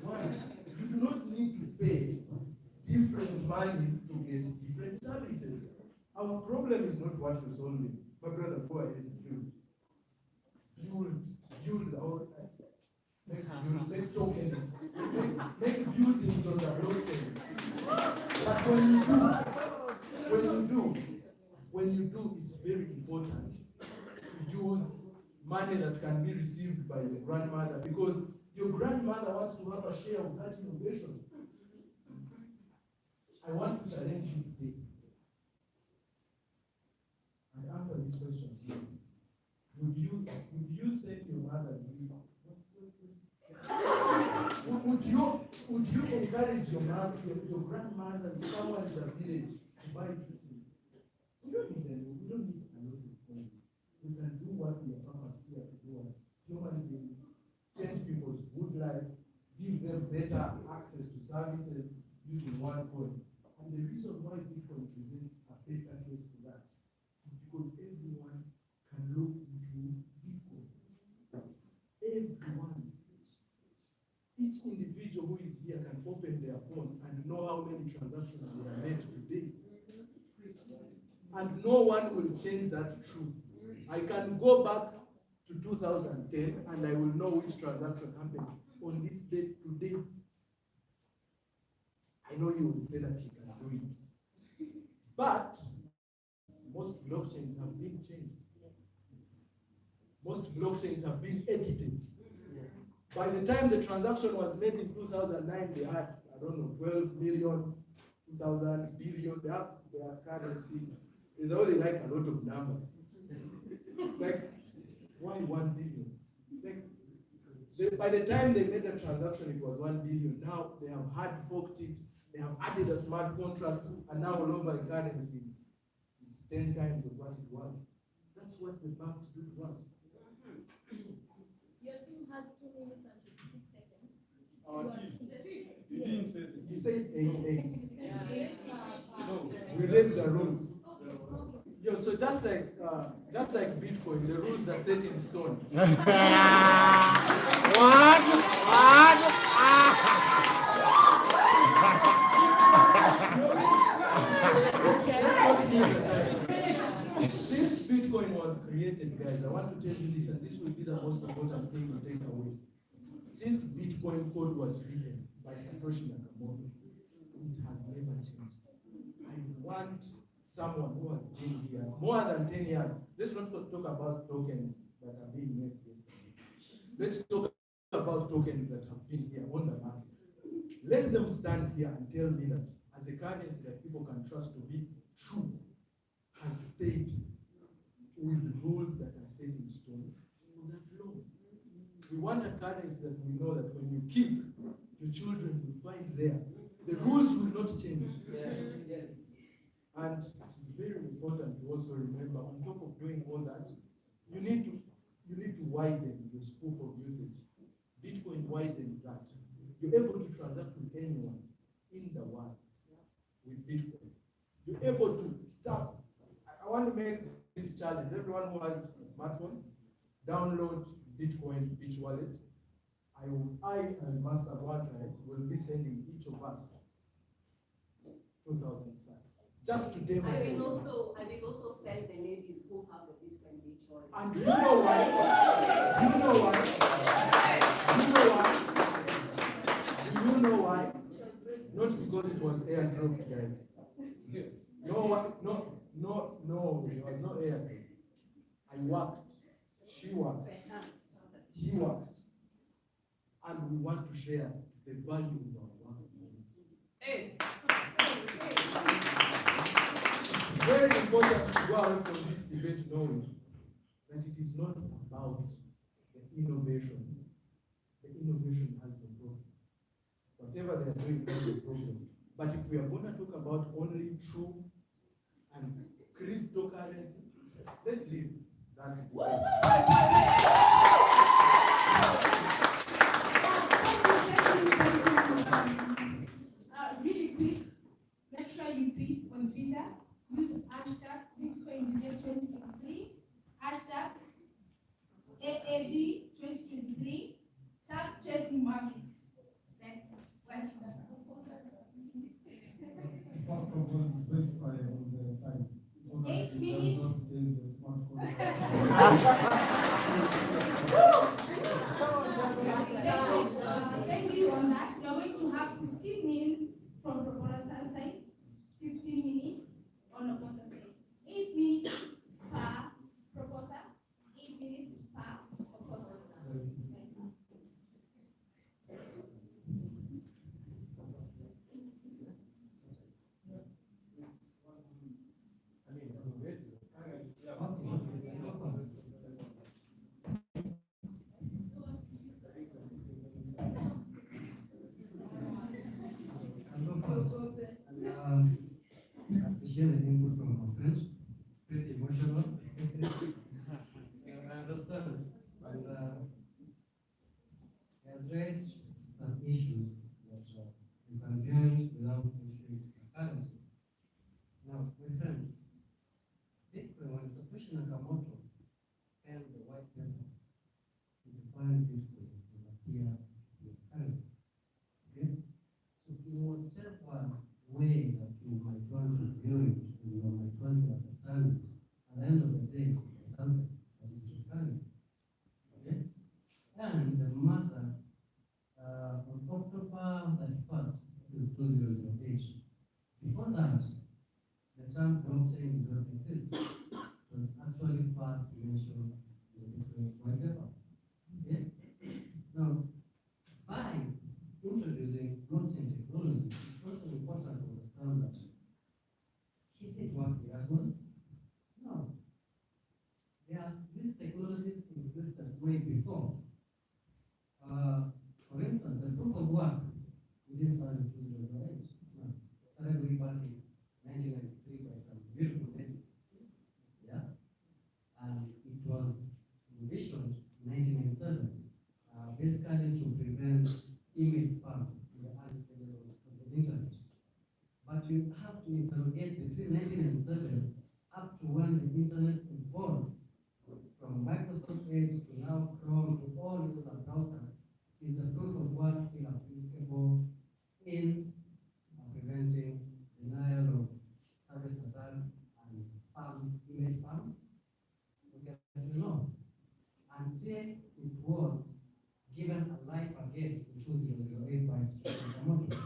One, you do not need to pay different monies to get different services. Our problem is not what you're solving. My brother, go ahead and build our make tokens, make buildings on the blockchain. But when you do, it's very important to use money that can be received by your grandmother, because your grandmother wants to have a share of that innovation. I want to challenge you today and answer this question, please. Would you send your mother zero? Would you encourage your mother, your grandmother, someone in the village to buy system? We don't need a lot of things. We can do what we are purpose here to do as human beings, change people's good life, give them better access to services using one coin. And the reason why Bitcoin presents a better case to that is because everyone can look into Bitcoin. Everyone. Each individual who is here can open their phone and know how many transactions were made today. And no one will change that truth. I can go back to 2010 and I will know which transaction happened on this date today. I know you will say that you can do it. But most blockchains have been changed. Most blockchains have been edited. By the time the transaction was made in 2009, they had, I don't know, 12 million, 2,000 billion, they have their currency. It's already like a lot of numbers. Like, why 1 billion? Like, by the time they made the transaction, it was 1 billion. Now they have hard forked it, they have added a smart contract, and now all over the currencies, it's 10 times of what it was. That's what the banks do to us. Your team has 2 minutes and 56 seconds. Our Your team. team. You didn't say that. You said 8. No. We left the rules. Yo, so just like Bitcoin, the rules are set in stone. Since Bitcoin was created, guys, I want to tell you this, and this will be the most important thing to take away. Since Bitcoin code was written by Satoshi Nakamoto, it has never changed. I want someone who has been here more than 10 years. Let's not talk about tokens that are being made yesterday. Let's talk about tokens that have been here on the market. Let them stand here and tell me that as a currency that people can trust to be true, has stayed with the rules that are set in stone for that long. We want a currency that we know that when you keep, your children will find there. The rules will not change. Yes, yes. And it is very important to also remember, on top of doing all that, you need to widen your scope of usage. Bitcoin widens that. You're able to transact with anyone in the world with Bitcoin. You're able to tap. I want to make this challenge. Everyone who has a smartphone, download Bitcoin Beach Wallet. I and Master Wata will be sending each of us 2,000 sats. Just to demonstrate. I will also send the ladies who have the Bitcoin Beach Wallet. And you know why? You know why? You know why? Do you know why? Not because it was airdropped, guys. No, it was not airdropped. I worked. She worked. He worked. And we want to share the value of our work. Hey. It's very important to go away from this debate knowing that it is not about the innovation. The innovation has no problem. Whatever they are doing has no problem. But if we are going to talk about only true and cryptocurrency, let's leave that debate. Really quick, make sure you tweet on Twitter, use hashtag Bitcoin2023, hashtag AAB2023, tag Chasing Mavericks. Let's watch that. First of all, specify on the time. So that 8 it does minutes. not stay in the smartphone. Thank you on that. We are going to have 16 minutes from proposal side, 16 minutes on opposite side. 8 minutes per proposal, 8 minutes per opposal. I appreciate the input from our friends. Pretty emotional. I understand. And he has raised some issues that you can join without issuing currency. Now, my friend, Bitcoin, when Satoshi Nakamoto penned the white paper, he defined Bitcoin as a fiat currency. Okay? So in whatever way that you might want to view it, and you might want to understand it, at the end of the day, it's answer is a digital currency. Okay? And the matter on October 31st, is 2008. Before that, the term blockchain did not exist. It was actually first mentioned in the Bitcoin white paper. Okay? Now, by introducing blockchain technology, it's also important to understand that keep it what it was. No. These technologies existed way before. For instance, the proof of work, we didn't start in 2008. No. Started way back in 1993 by some beautiful ladies. Yeah? And it was envisioned in 1997, basically to prevent image spams in the early stages of the internet. But you have to interrogate between 1997 up to when the internet evolved from Microsoft Edge to now Chrome to all these other browsers. Is the proof of work still applicable in preventing denial of service attacks and spams, image spams? Because no, until it was given a life again in 2008 by Satoshi.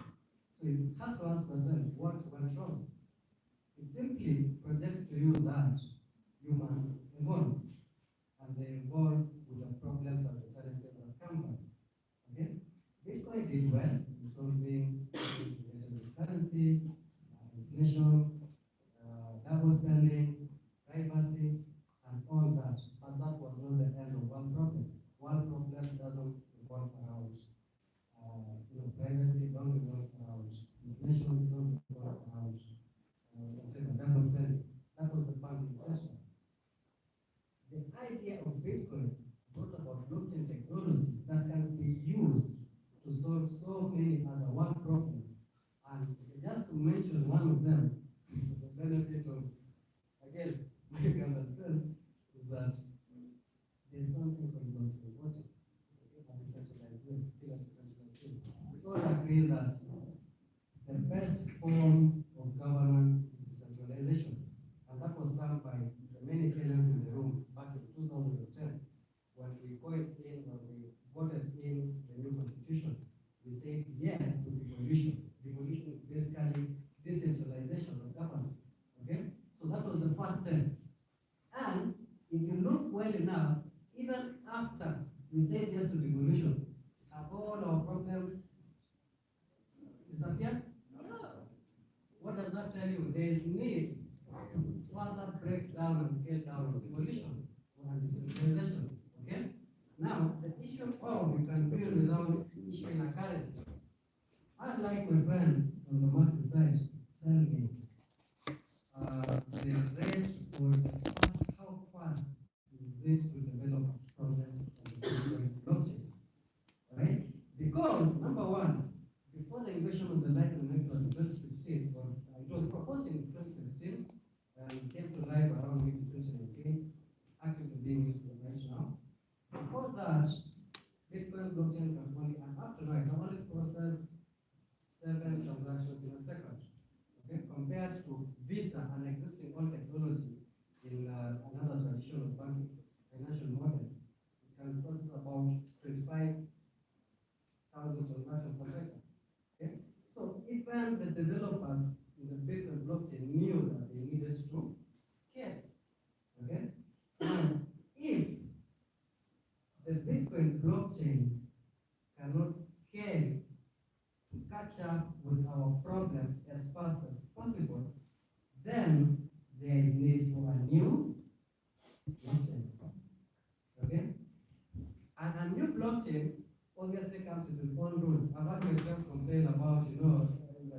So you have to ask yourself what went wrong. It simply projects to you that humans evolve, and they evolve with the problems and the challenges that come by. Okay? Bitcoin did well in solving issues related with currency, inflation, double spending, privacy, and all that. But that was not the end of one problem. One problem doesn't revolve around privacy, don't revolve around inflation, don't revolve around whatever, double spending. That was the founding session. The idea of Bitcoin brought about blockchain technology that can be used to solve so many other work problems. And just to mention one of them, agree that the best form of governance is decentralization. And that was done by the many Kenyans in the room back in 2010 when we voted in the new constitution. We said yes to devolution. Devolution is basically decentralization of governance. Okay? So that was the first step. And if you look well enough, even after we said yes to devolution, have all our problems disappeared? No. What does that tell you? There is need to further break down and scale down devolution and decentralization. Okay? Now, the issue of we can build without issuing a currency. I'd like my friends on the Marxist side tell me the rate or how fast is it to develop a problem on the blockchain, right? Because number one, before the invasion of the Lightning Network in 2016, or it was proposed in 2016 and came to life around maybe 2019, it's actively being used right now. Before that, Bitcoin blockchain can only, and up to now, it can only process 7 transactions in a second. Okay, compared to Visa, an existing old technology in another traditional banking financial model, it can process about 25,000 transactions per second. Okay, so even the developers in the Bitcoin blockchain knew that they needed to scale. Okay, now if the Bitcoin blockchain cannot scale to catch up with our problems as fast as possible, then there is need for a new blockchain. Okay? And a new blockchain obviously comes with its own rules. I've had my friends complain about, the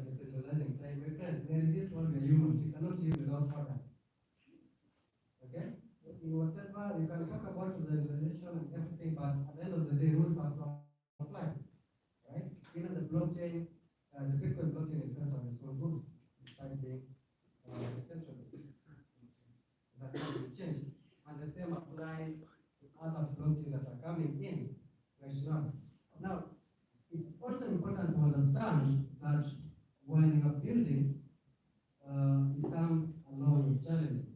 decentralizing time. My friend, in this world we are humans, we cannot live without order. Okay? So in whatever, you can talk about decentralization and everything, but at the end of the day, rules have to apply. Right? Even the blockchain, the Bitcoin blockchain is set on its own rules, despite being decentralized. That can be changed. And the same applies to other blockchains that are coming in right now. Now, it's also important to understand that when you are building, it comes along with challenges.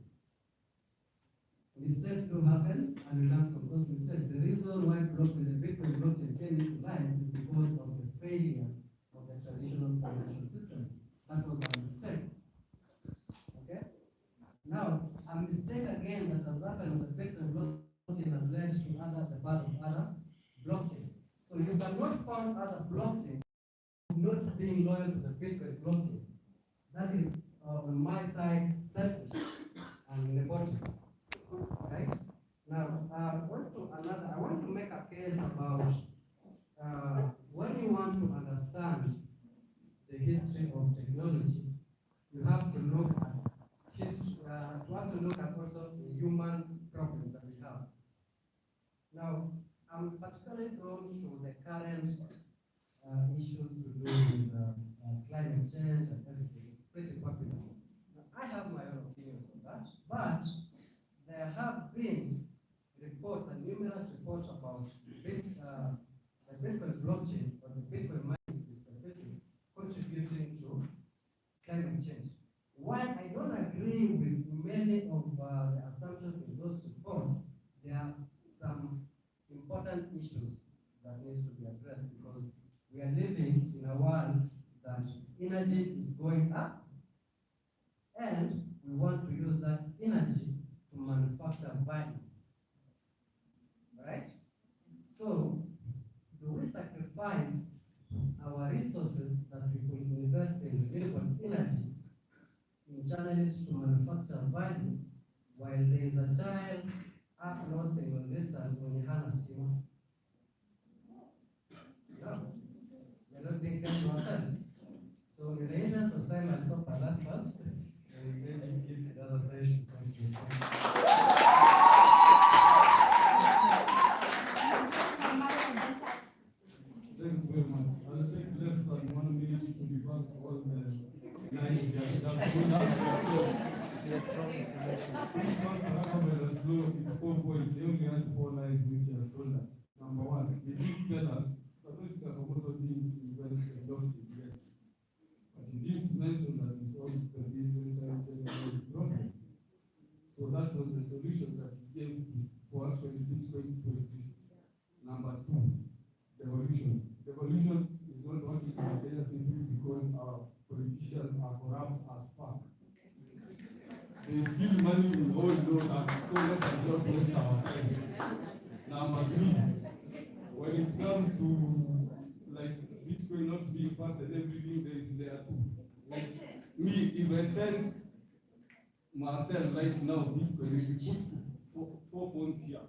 Mistakes do happen, and we learn from those mistakes. The reason why the Bitcoin blockchain came into life is because of the failure of the traditional financial system. That was a mistake. Okay? Now, a mistake again that has happened with the Bitcoin blockchain has led to the birth of other blockchains. So you cannot find other blockchains not being loyal to the Bitcoin blockchain. That is, on my side, selfish and nepotism. Right? Now, I want to make a case about when you want to understand the history of technologies, you have to look at history, also the human problems that we have. Now, I'm particularly drawn to the current issues to do with climate change and everything. It's pretty popular. Now, I have my own opinions on that, but there have been reports and numerous reports about the Bitcoin blockchain or the Bitcoin mining specifically contributing to climate change. While I don't agree with many of the assumptions in those reports, there are some important issues that needs to be addressed because we are living in a world that energy is going up and we want to use that energy to manufacture value. Right? So, do we sacrifice our resources that we could invest in renewable energy in channels to manufacture value while there is a child up north in Uzbekistan when he had a steamer? No. We're not taking care of ourselves. So, in the interest of time, I stop at that first. And then give the other session. Thank you very much. I'll take less than 1 minute to give us all the nice guys. That's good. This Master Rakabai Slow is 4 points. He only had 4 lines which he has told us. Number one, he did tell us, Satoshi Nakamoto didn't invent the blockchain. solution that he gave for actually Bitcoin to exist. Number two, devolution. Devolution is not working in Nigeria simply because our politicians are corrupt as fuck. They steal money in all those and so let us just waste our time. Number three, when it comes to like Bitcoin not being fast and everything, there are two. Like me, if I send myself right now Bitcoin, if you put four phones here.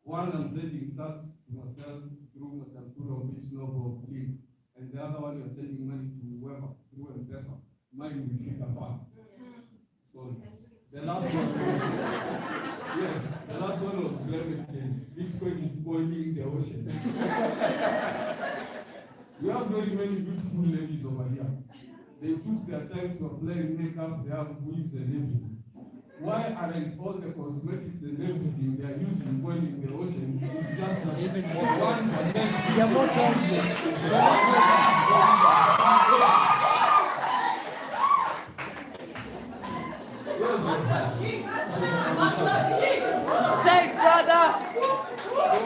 One I'm sending sats to myself through Matampura, Bitnob or Blink, and the other one you're sending money to whoever through M-Pesa. Mine will figure fast. So the last one, yes, the last one was climate change. Bitcoin is boiling the ocean. We have very many beautiful ladies over here. They took their time to apply makeup, they have wigs and everything. Why aren't all the cosmetics and everything they are using boiling the ocean? It's just like even more 1%. They are more toxic. Say, brother!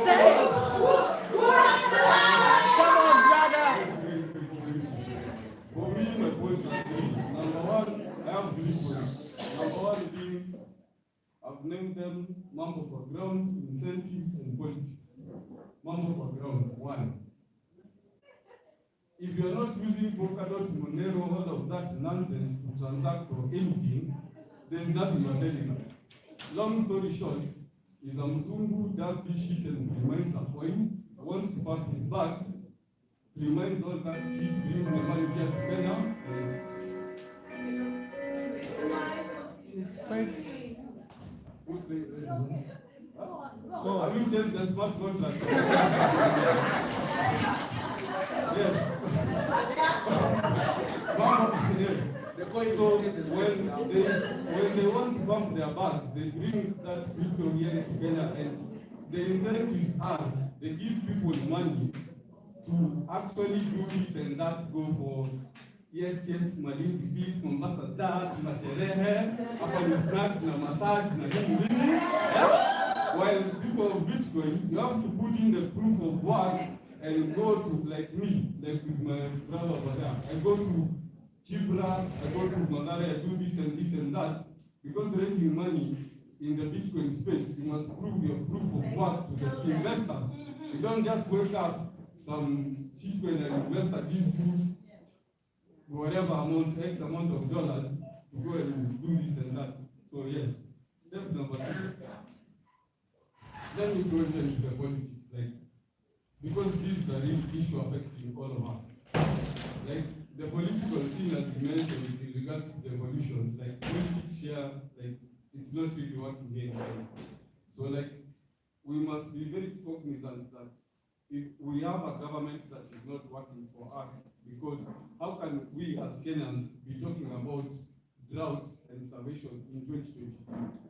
Say! Come on, brother! For me, my points are three. Number one, I have 3 points. Number one being, I've named them Mambo background, incentives, and politics. Mambo background, 1. If you're not using Polkadot, Monero, all of that nonsense to transact or anything, there's nothing you're telling us. Long story short, is a Mzungu does this shit and reminds a coin, wants to pack his bags, reminds all that shit, brings the money here to Kenya, It's fine. who's the have you changed the smart contract? Yes. Yes. So when they want to bump their bags, they bring that crypto here to Kenya, and the incentives are they give people money to actually do this and that, go for yes, Malindi this, Mombasa that, masherehe, hapa ni snacks na massage na nini. While people of Bitcoin, you have to put in the proof of work and go to, like me, like with my brother over there. I go to Chibra, I go to Mathare, I do this and that. Because raising money in the Bitcoin space, you must prove your proof of work to the investors. You don't just wake up, some shitcoin and investor gives you whatever amount, X amount of dollars to go and do this and that. So yes, step number 2. Let me go into the politics, like, because this is a real issue affecting all of us. Like, the political scene, as you mentioned, in regards to the evolution, like, politics here, like, it's not really working here in Kenya. So, like, we must be very cognizant that if we have a government that is not working for us, because how can we as Kenyans be talking about drought and starvation in 2022?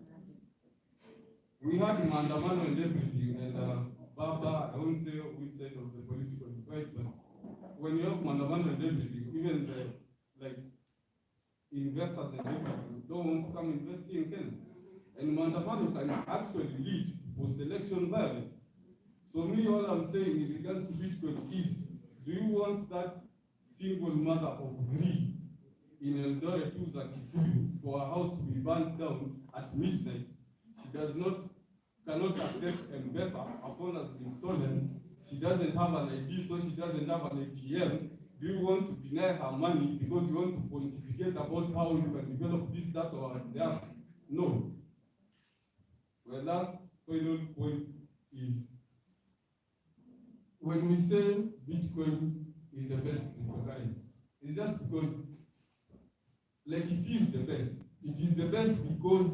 We had Maandamano and everything, and Baba, I won't say which side of the political divide, but when you have Maandamano and everything, even the investors and everything don't want to come invest in Kenya. And Maandamano can actually lead to post-election violence. So me, all I'm saying in regards to Bitcoin is, do you want that single mother of 3 in Eldoret who's a Kikuyu for her house to be burnt down at midnight? She cannot access M-Pesa, her phone has been stolen, she doesn't have an ID, so she doesn't have an ATM. Do you want to deny her money because you want to pontificate about how you can develop this, that, or that? No. The last final point is, when we say Bitcoin is the best cryptocurrency, it's just because, like, it is the best. It is the best because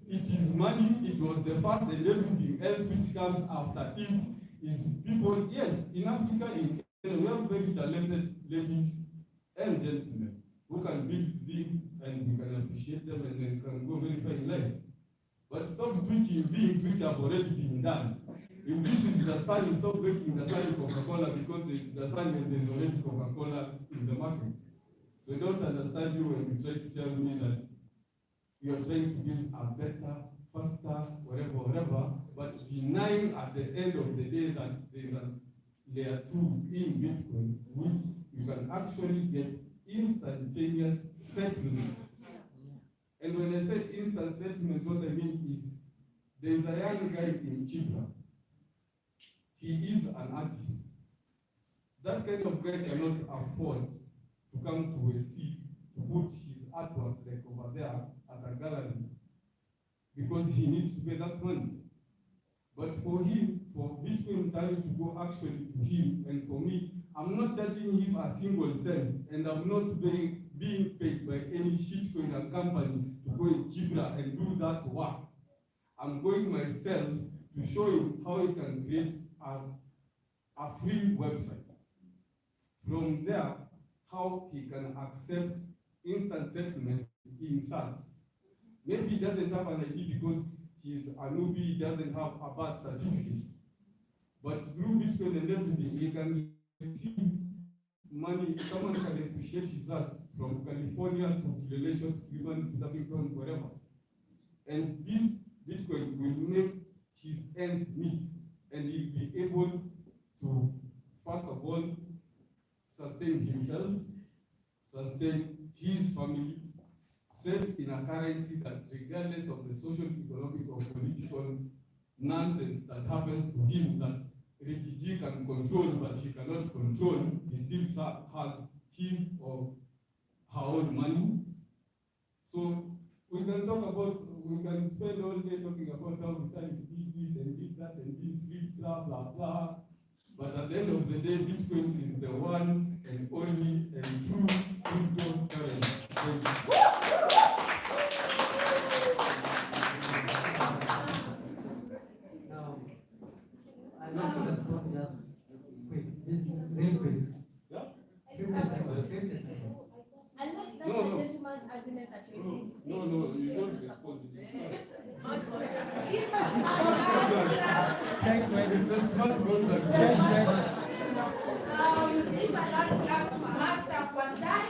it is money, it was the first, and everything else which comes after it is people. Yes, in Africa, in Kenya, we have very talented ladies and gentlemen who can build things and we can appreciate them and they can go very far in life. But stop tweaking things which have already been done. If this is the sun, you stop breaking the sun in Coca-Cola because there is the sun and there is already Coca-Cola in the market. So I don't understand you when you try to tell me that you are trying to build a better, faster, whatever, but denying at the end of the day that there is a layer 2 in Bitcoin, which you can actually get instantaneous settlement. And when I say instant settlement, what I mean is there's a young guy in Chipra. He is an artist. That kind of guy cannot afford to come to West to put his artwork like over there at a gallery because he needs to pay that money. But for him, for Bitcoin Ontario to go actually to him, and for me, I'm not charging him a single cent, and I'm not being paid by any shitcoin and company to go in Chibra and do that work. I'm going myself to show him how he can create a free website. From there, how he can accept instant settlement in SATs. Maybe he doesn't have an ID because he's a newbie, he doesn't have a birth certificate. But through Bitcoin and everything, he can receive money. Someone can appreciate his art from California to Kileleshwa to Cleveland to Lavington, wherever. And this Bitcoin will make his ends meet, and he'll be able to, first of all, sustain himself, sustain his family, save in a currency that, regardless of the social, economic, or political nonsense that happens to him, that Rigiji can control, but he cannot control, he still has his or her own money. So we can talk about, we can spend all day talking about how Vitalik did this and did that and this, blah, blah, blah. But at the end of the day, Bitcoin is the one and only and true cryptocurrency. Thank you. Now, I'd like to respond just quick, this real quick. Yeah? 50 seconds, 50 seconds. Unless that's No, the no. gentleman's argument that you exist. No, you don't respond. Check when It's the smart contract. check when If I don't grab to my master one time.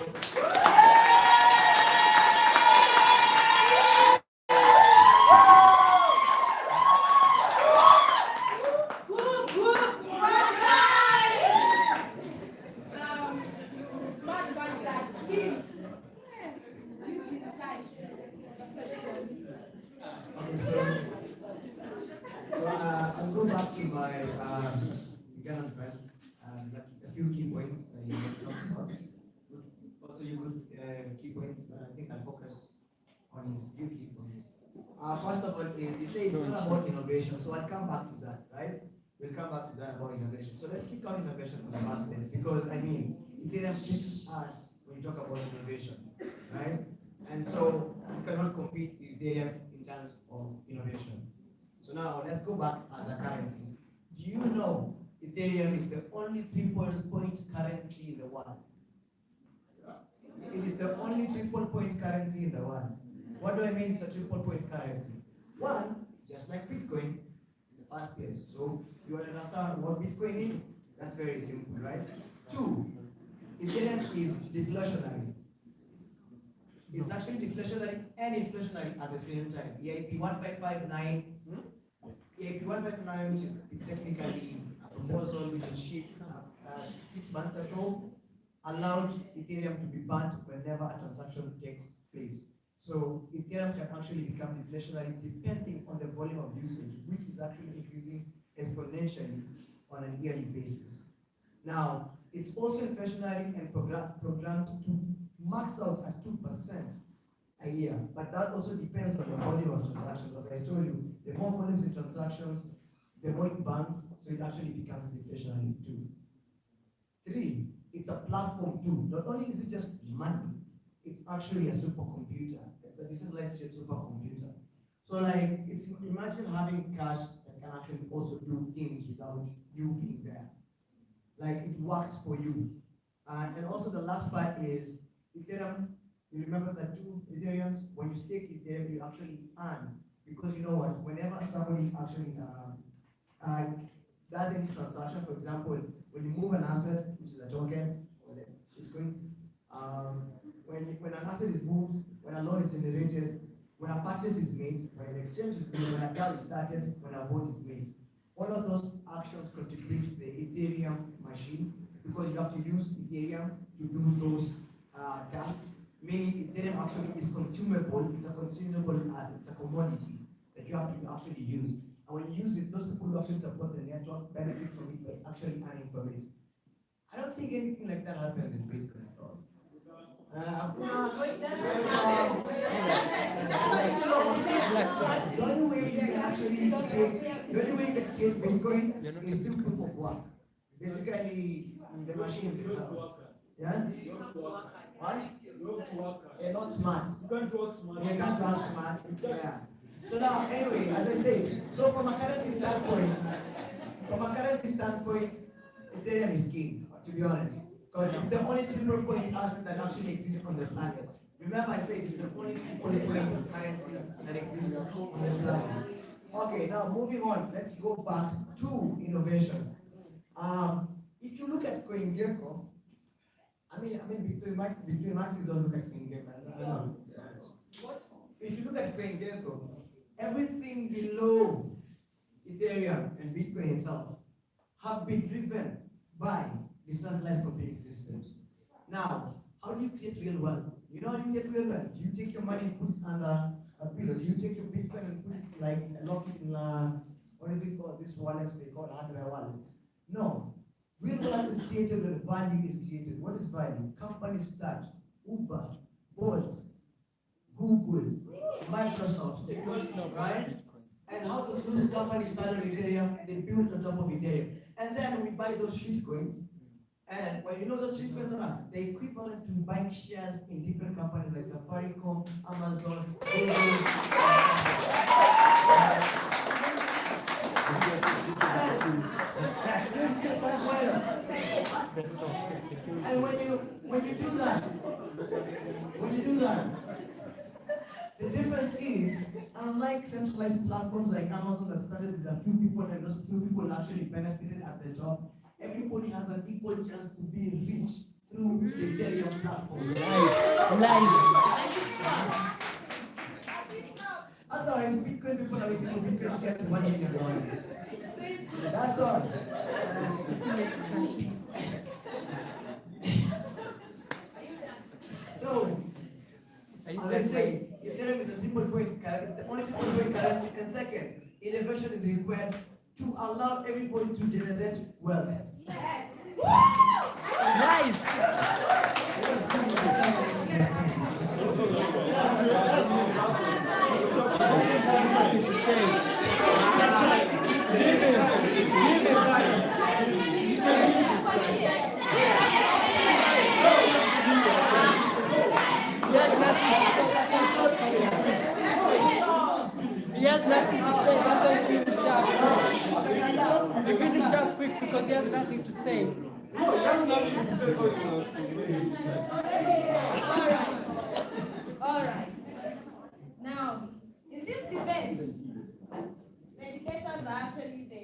Smart contract. Team. Okay, so I'll go back to my Ugandan friend. There's a few key points that you want to talk about. Also, you good key points, but I think I'll focus on his few key points. First of all, is he says it's not about innovation, so I'll come back to that, right? We'll come back to that about innovation. So let's keep on innovation for the first place, because I mean, Ethereum kicks us when you talk about innovation, right? And so you cannot compete with Ethereum in terms of innovation. So now let's go back as a currency. Do you know Ethereum is the only triple-point currency in the world? It is the only triple-point currency in the world. What do I mean it's a triple-point currency? One, it's just like Bitcoin in the first place. So you understand what Bitcoin is? That's very simple, right? Two, Ethereum is deflationary. It's actually deflationary and inflationary at the same time. EIP 1559, EIP 159, which is technically a proposal which was shipped 6 months ago, allowed Ethereum to be burnt whenever a transaction takes place. So Ethereum can actually become deflationary depending on the volume of usage, which is actually increasing exponentially on an yearly basis. Now, it's also inflationary and programmed to max out at 2% a year, but that also depends on the volume of transactions. As I told you, the more volumes in transactions, the more it burns, so it actually becomes deflationary too. Three, it's a platform too. Not only is it just money, it's actually a supercomputer. It's a decentralized supercomputer. So like, it's imagine having cash that can actually also do things without you being there. Like it works for you. And also the last part is Ethereum. You remember the two Ethereums? When you stake Ethereum, you actually earn. Because you know what? Whenever somebody actually does any transaction, for example, when you move an asset, which is a token, or it's going to, when an asset is moved, when a loan is generated, when a purchase is made, when an exchange is made, when a deal is started, when a vote is made. All of those actions contribute to the Ethereum machine because you have to use Ethereum to do those tasks. Meaning Ethereum actually is consumable, it's a consumable asset, it's a commodity that you have to actually use. And when you use it, those people who actually support the network benefit from it by actually earning from it. I don't think anything like that happens in Bitcoin at all. The only way you can actually create Bitcoin is through proof of work. Basically, the machines itself. Yeah? What? You're not smart. You can't work smart. You can't run smart. Yeah. So now, anyway, as I say, so from a currency standpoint, Ethereum is king, to be honest. Because it's the only triple point asset that actually exists on the planet. Remember I said it's the only triple point currency that exists on the planet. Okay, now moving on, let's go back to innovation. If you look at CoinGecko, between Maxis don't look at CoinGecko. If you look at CoinGecko, everything below Ethereum and Bitcoin itself have been driven by decentralized computing systems. Now, how do you create real wealth? You know how you get real wealth? You take your money and put it under a pillow. You take your Bitcoin and put it lock it in what is it called? This wallets they call hardware wallet. No. Real wealth is created when value is created. What is value? Companies start. Uber, Bolt, Google, Microsoft, right? And how does those companies start on Ethereum? They build on top of Ethereum. And then we buy those shitcoins. And when you know those shitcoins are the equivalent to buying shares in different companies like Safaricom, Amazon, Google. And when you do that, the difference is, unlike centralized platforms like Amazon that started with a few people and those few people actually benefited at the top, everybody has an equal chance to be rich through the Ethereum platform. Nice. Otherwise, Bitcoin people are making Bitcoin get $1 million. That's all. So, as I say, Ethereum is a triple point currency, the only triple point currency, and second, innovation is required to allow everybody to generate wealth. Yes. Nice! He has nothing to say. That's why he finished up. He finished up quick because he has nothing to say. All right. Now, in this debate, the debaters are actually the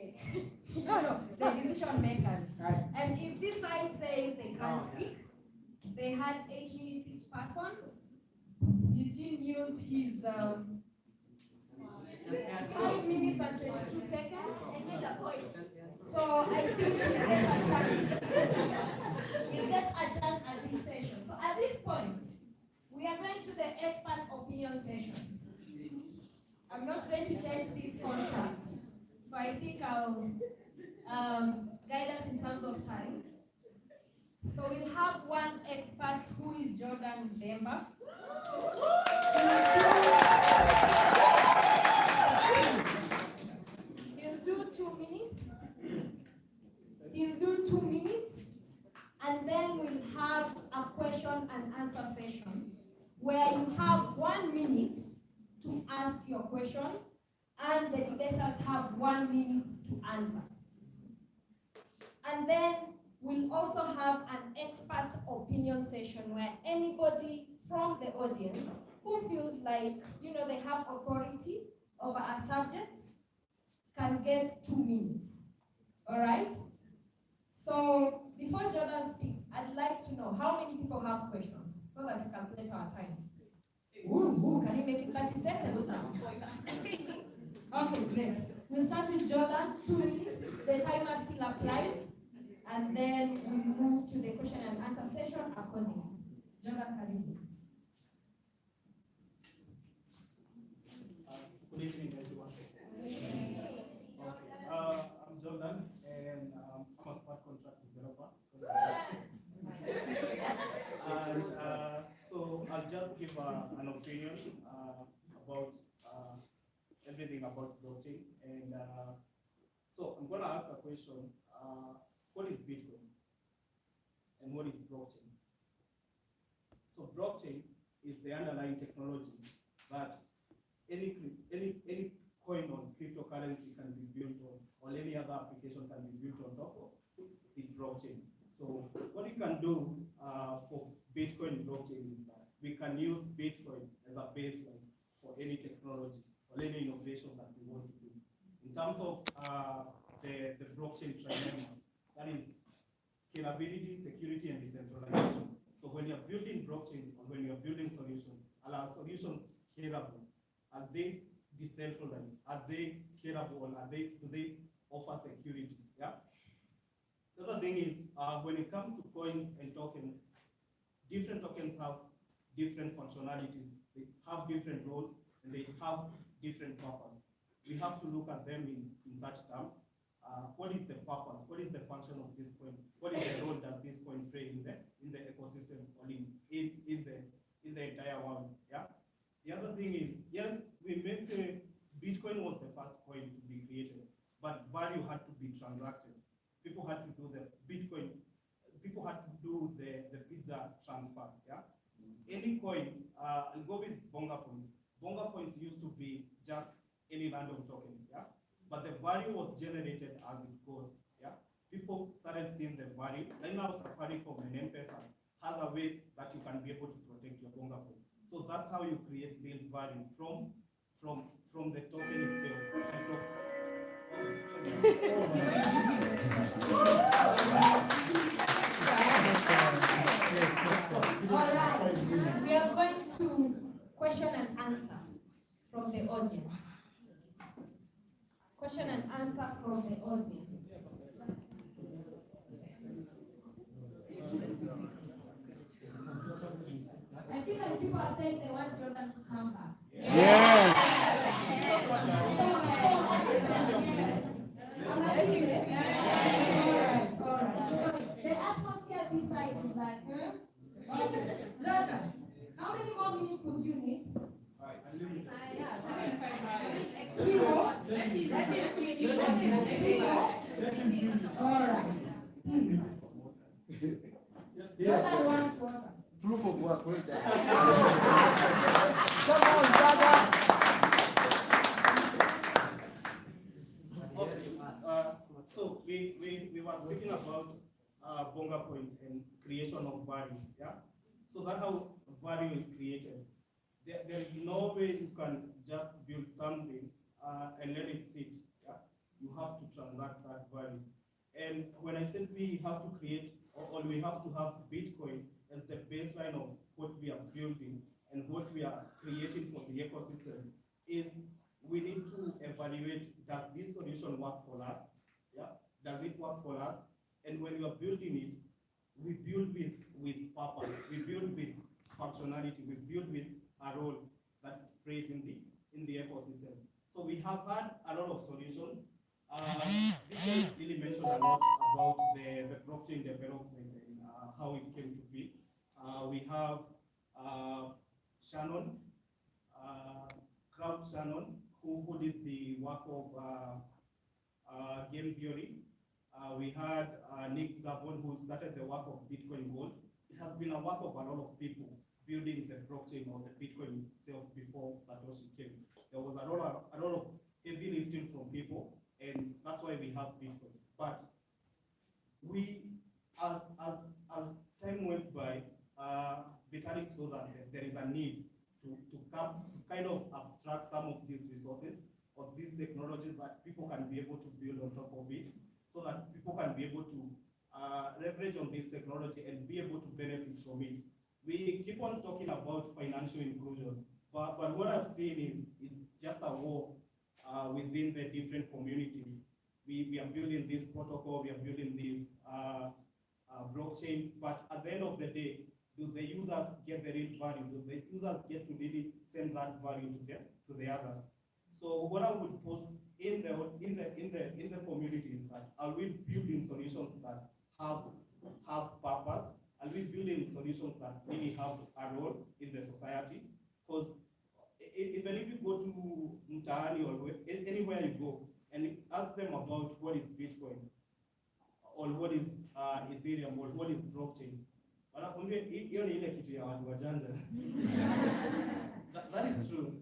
decision makers. And if this side says they can't speak, they had 8 minutes each person. Eugene used his 5 minutes and 22 seconds. So I think we'll get a chance at this session. So at this point, we are going to the expert opinion session. I'm not going to change this contract. So I think I'll guide us in terms of time. So we'll have one expert who is Jordan Demba. He'll do 2 minutes. He'll do 2 minutes. And then we'll have a question and answer session where you have 1 minute to ask your question and the debaters have 1 minute to answer. And then we'll also have an expert opinion session where anybody from the audience who feels like, they have authority over a subject can get 2 minutes. All right? So before Jordan speaks, I'd like to know how many people have questions so that we calculate our time. Can you make it 30 seconds now. Okay, great. We'll start with Jordan, 2 minutes. The timer still applies. And then we move to the question and answer session accordingly. Jordan, Karibu. Good evening, everyone. I'm Jordan, and I'm a smart contract developer. So I'll just give an opinion about everything about blockchain. And so I'm going to ask a question. What is Bitcoin? And what is blockchain? So blockchain is the underlying technology that any coin on cryptocurrency can be built on, or any other application can be built on top of the blockchain. So what you can do for Bitcoin blockchain is that we can use Bitcoin as a baseline for any technology or any innovation that we want to do. In terms of the blockchain trilemma, that is scalability, security, and decentralization. So when you're building blockchains or when you're building solutions, are our solutions scalable? Are they decentralized? Are they scalable? Do they offer security? Yeah. The other thing is when it comes to coins and tokens, different tokens have different functionalities. They have different roles and they have different purpose. We have to look at them in such terms. What is the purpose? What is the function of this coin? What is the role does this coin play in the ecosystem or in the entire world? Yeah. The other thing is, yes, we may say Bitcoin was the first coin to be created, but value had to be transacted. People had to do the pizza transfer. Yeah. Any coin, I'll go with Bonga points. Bonga points used to be just any random tokens. Yeah. But the value was generated as it goes. Yeah. People started seeing the value. Right now, Safaricom and M-Pesa has a way that you can be able to protect your Bonga points. So that's how you create real value from the token itself. All right. We are going to question and answer from the audience. Question and answer from the audience. I feel like people are saying they want Jordan to come back. Yeah. All right. The atmosphere this side is like, okay. Jordan, how many more minutes would you need? 3 more? All right. Please. Jordan wants water. Proof of work. Come on, brother. So we were speaking about Bonga point and creation of value. Yeah. So that's how value is created. There is no way you can just build something and let it sit. Yeah? You have to transact that value. And when I said we have to create, or we have to have Bitcoin as the baseline of what we are building and what we are creating for the ecosystem, is we need to evaluate, does this solution work for us? Yeah? Does it work for us? And when you are building it, we build with purpose, we build with functionality, we build with a role that plays in the ecosystem. So we have had a lot of solutions. This guy really mentioned a lot about the blockchain development and how it came to be. We have Shannon, Crowd Shannon, who did the work of game theory. We had Nick Zabon, who started the work of Bitcoin Gold. It has been a work of a lot of people building the blockchain or the Bitcoin itself before Satoshi came. There was a lot of heavy lifting from people, and that's why we have Bitcoin. But we, as time went by, Vitalik saw that there is a need to kind of abstract some of these resources or these technologies that people can be able to build on top of it, so that people can be able to leverage on this technology and be able to benefit from it. We keep on talking about financial inclusion, But what I've seen is it's just a war within the different communities. We are building this protocol, we are building this blockchain, but at the end of the day, do the users get the real value? Do the users get to really send that value to the others? So what I would post in the community is that are we building solutions that have purpose? Are we building solutions that really have a role in the society? Because even if you go to Mtaani or anywhere you go and ask them about what is Bitcoin or what is Ethereum or what is blockchain, hiyo ni ile kitu ya watu wajanja. That is true.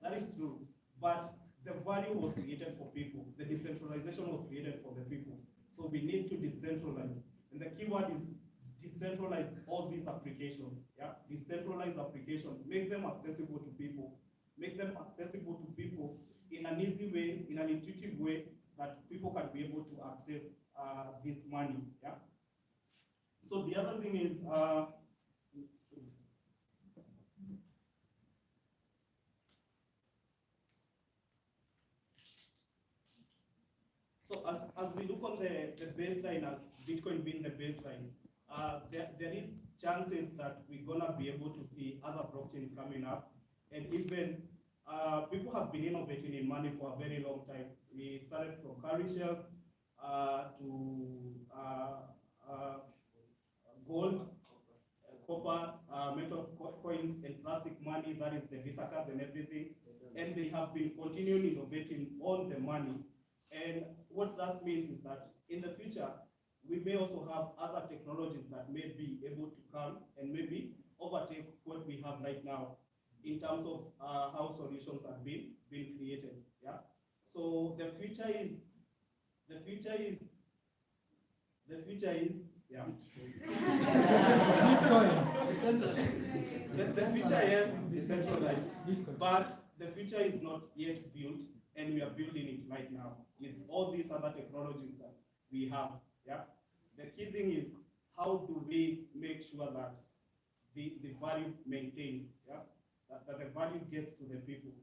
That is true. But the value was created for people. The decentralization was created for the people. So we need to decentralize. And the key word is decentralize all these applications. Yeah, decentralize applications. Make them accessible to people. Make them accessible to people in an easy way, in an intuitive way that people can be able to access this money. Yeah. So the other thing is, so as we look on the baseline, as Bitcoin being the baseline, there is chances that we're gonna be able to see other blockchains coming up, and even people have been innovating in money for a very long time. We started from cowrie shells to gold, copper, metal coins, and plastic money, that is the Visa cards and everything. And they have been continuing innovating on the money. And what that means is that in the future, we may also have other technologies that may be able to come and maybe overtake what we have right now in terms of how solutions are being created. Yeah. So the future is yeah. The future, yes, is decentralized, but the future is not yet built, and we are building it right now with all these other technologies that we have. Yeah. The key thing is how do we make sure that the value maintains, yeah, that the value gets to the people.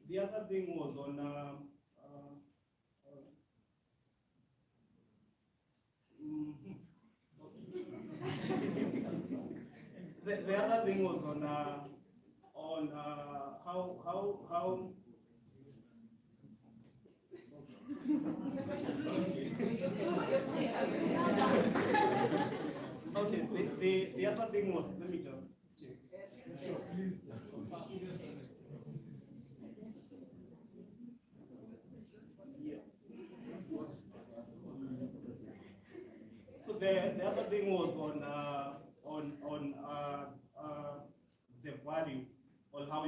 The other thing was on the other thing was on how okay, the other thing was, let me just check. Yeah. So the other thing was on the value, on how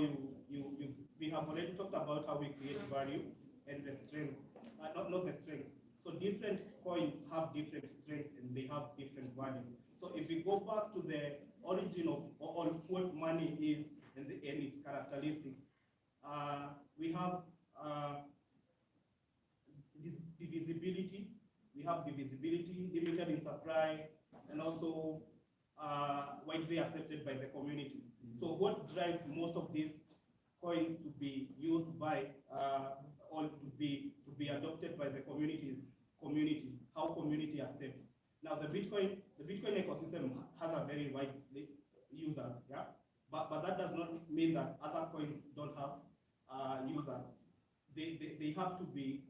we have already talked about how we create value and the strengths, not the strengths. So different coins have different strengths and they have different value. So if we go back to the origin of what money is and its characteristic, we have this divisibility. We have divisibility, limited in supply, and also widely accepted by the community. So what drives most of these coins to be used by or to be adopted by the community, how community accepts. Now the Bitcoin ecosystem has a very wide users, yeah, but that does not mean that other coins don't have users. They have to be.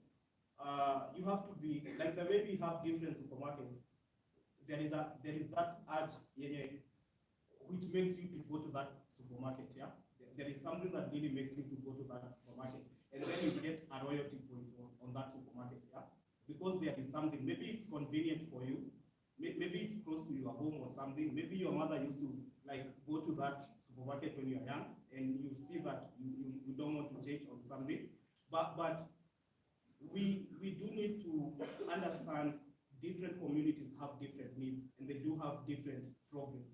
You have to be like the way we have different supermarkets. There is that urge which makes you to go to that supermarket. Yeah, there is something that really makes you to go to that supermarket, and then you get a royalty point on that supermarket. Yeah, because there is something. Maybe it's convenient for you. Maybe it's close to your home or something. Maybe your mother used to like go to that supermarket when you are young, and you see that you don't want to change on something, but we do need to understand different communities have different needs and they do have different problems.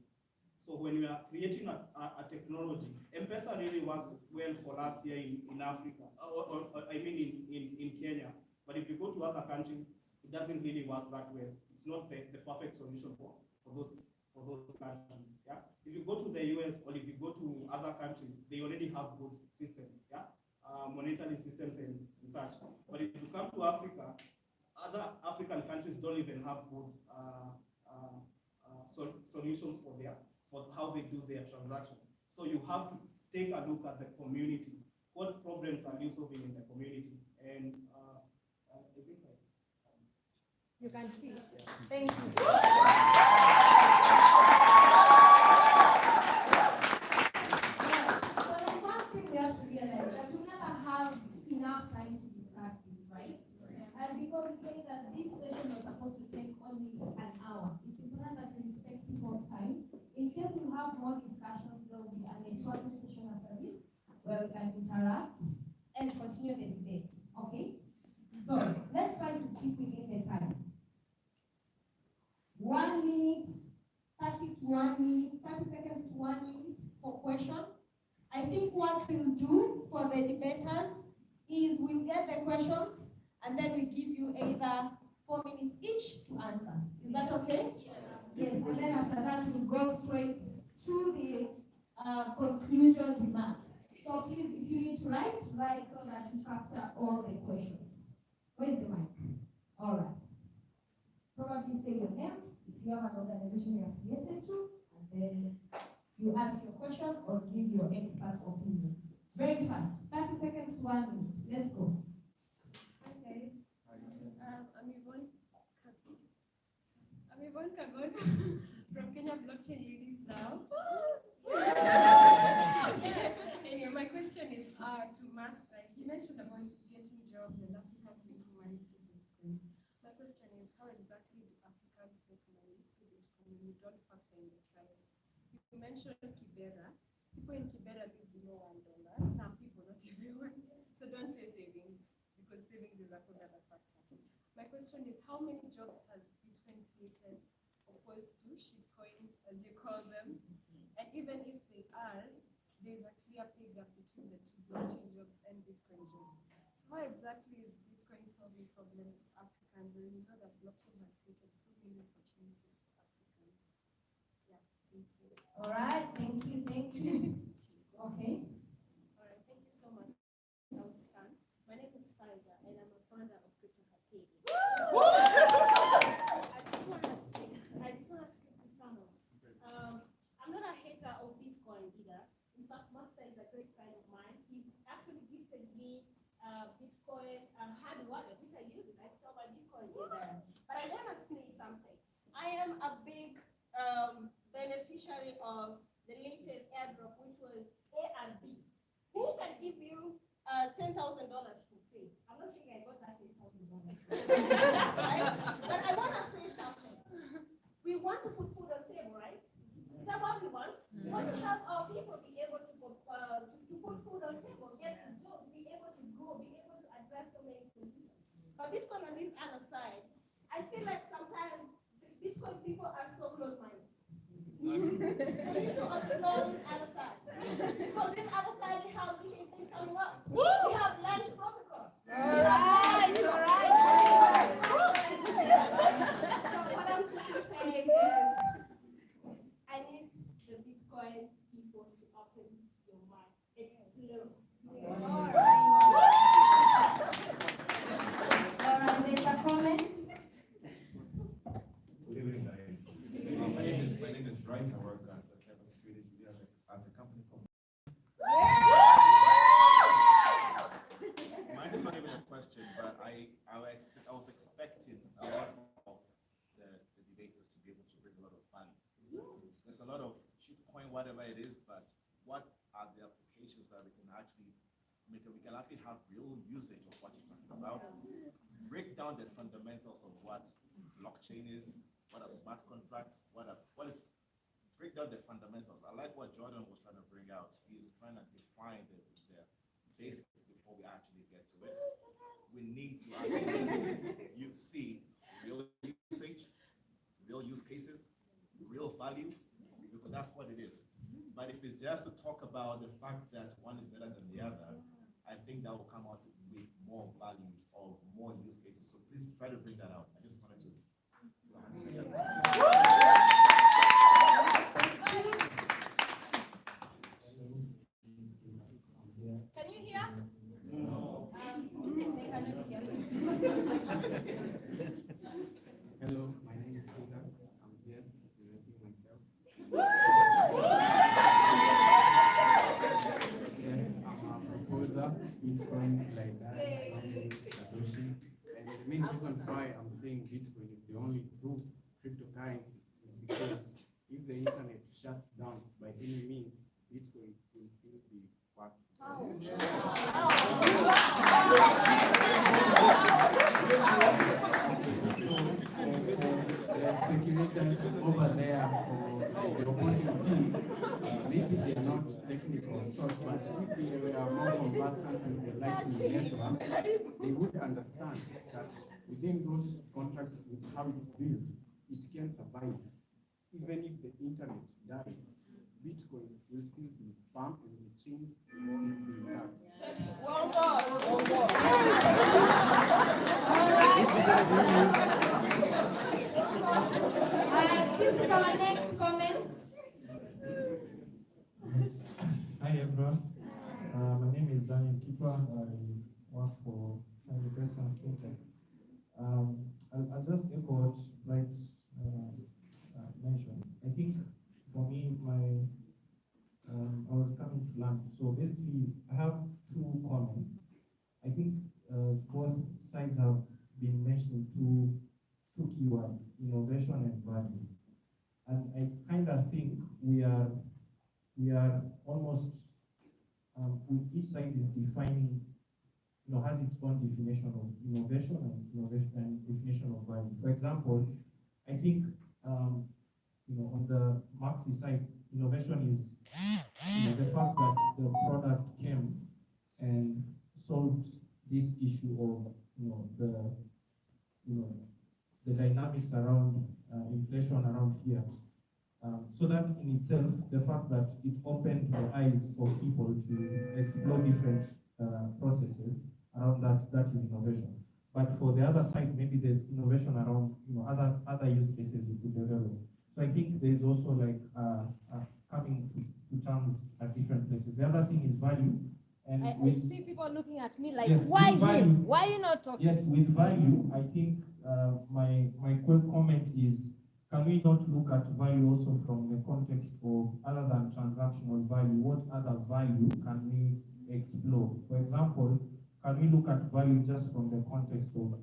So when we are creating a technology, M-Pesa really works well for us here in Africa, or I mean in Kenya. But if you go to other countries, it doesn't really work that well. It's not the perfect solution for for those countries. Yeah, if you go to the US or if you go to other countries, they already have good systems. Yeah, monetary systems and such. But if you come to Africa, other African countries don't even have good solutions for how they do their transactions. So you have to take a look at the community. What problems are you solving in the community? And I think you can see it. Thank you. So there's one thing we have to realize that we never have enough time to discuss this, right? And because we say that this session was supposed to take only an hour, it's important that we respect people's time. In case we have more discussions, there will be a networking session after this where we can interact and continue the debate. Okay? So let's try to stick within the time. 1 minute, 30 to 1 minute, 30 seconds to 1 minute for question. I think what we'll do for the debaters is we'll get the questions and then we give you either 4 minutes each to answer. Is that okay? Yes, and then after that we'll go straight to the conclusion remarks. So please, if you need to write so that you capture all the questions. Where's the mic? All right. Probably say your name, if you have an organization you're affiliated to, and then you ask your question or give your expert opinion. Very fast, 30 seconds to 1 minute. Let's go. Hi guys. I'm Yvonne Kagon from Kenya Blockchain Ladies Now. Anyway, my question is to Master. He mentioned about getting jobs and Africans making money through Bitcoin. My question is, how exactly do Africans make money through Bitcoin when you don't factor in the price? You mentioned Kibera. People in Kibera live below $1. Some people, not everyone. So don't say savings, because savings is a whole other factor. My question is, how many jobs has Bitcoin created opposed to shitcoins, as you call them? And even if they are, there's a clear pay gap between the two blockchain jobs and Bitcoin jobs. So how exactly is Bitcoin solving problems for Africans when you know that blockchain has created so many opportunities for Africans? Yeah, thank you. All right, thank you, thank you. Okay. All right, thank you so much. I'll stand. My name is Faiza, and I'm a founder of Crypto Arcade. I just want to speak to someone. I'm not a hater of Bitcoin either. In fact, Master is a great friend of mine. He actually gifted me Bitcoin hard wallet, which I use it. I store my Bitcoin in there. But I want to say something. I am a big beneficiary of the latest airdrop, which was ARB. Who can give you $10,000 for free? I'm not saying I got that $10,000. Right? But I want to say something. We want to put food on the table, right? Is that what we want? We want to have our people be able to put food on the table, get the jobs, be able to grow, be able to address so many solutions. But Bitcoin on this other side, I feel like sometimes the Bitcoin people are so close-minded. They need to explore this other side. Because this other side we have income works. We have lunch protocol. All right. So what I'm simply saying is, I need the Bitcoin people to open your mind. Explore. All right, there's a comment. Good evening, guys. My name is Bryce. I work as a cybersecurity at a company called. Mine is not even a question, but I was expecting a lot of the debaters to be able to bring a lot of value. There's a lot of shitcoin, whatever it is, but what are the applications that we can actually make? We can actually have real usage of what you're talking about. Break down the fundamentals of what blockchain is, what are smart contracts, break down the fundamentals. I like what Jordan was trying to bring out. He's trying to define the basics before we actually get to it. We need to actually see real usage, real use cases, real value, because that's what it is. But if it's just to talk about the fact that one is better than the other, I think that will come out with more value or more use cases. So please try to bring that out. I just wanted to. Bitcoin is the only true cryptocurrency is because if the internet shuts down by any means, Bitcoin will still be working. The speculators over there for the opposing team, maybe they're not technical source, but if they were more conversant with the Lightning Network, they would understand that within those contracts with how it's built, it can survive. Even if the internet dies, Bitcoin will still be pumped and the chains will still be intact. This is our next comment. Hi everyone, my name is Daniel Kitwa. I work for Migration Fintech. I'll just echo what Bright mentioned. I think for me, I was coming to learn. So basically, I have two comments. I think both sides have been mentioning two keywords: innovation and value. And I kind of think we are almost each side is defining, has its own definition of innovation and definition of value. For example, I think on the Marxist side, innovation is the fact that the product came and solved this issue of the dynamics around inflation, around fiat. So that in itself, the fact that it opened the eyes of people to explore different processes around that is innovation. But for the other side, maybe there's innovation around other use cases you could develop. So I think there's also like coming to terms at different places. The other thing is value. And I see people looking at me like, yes, why value, him? Why are you not talking? Yes, with value, I think my quick comment is, can we not look at value also from the context of, other than transactional value, what other value can we explore? For example, can we look at value just from the context of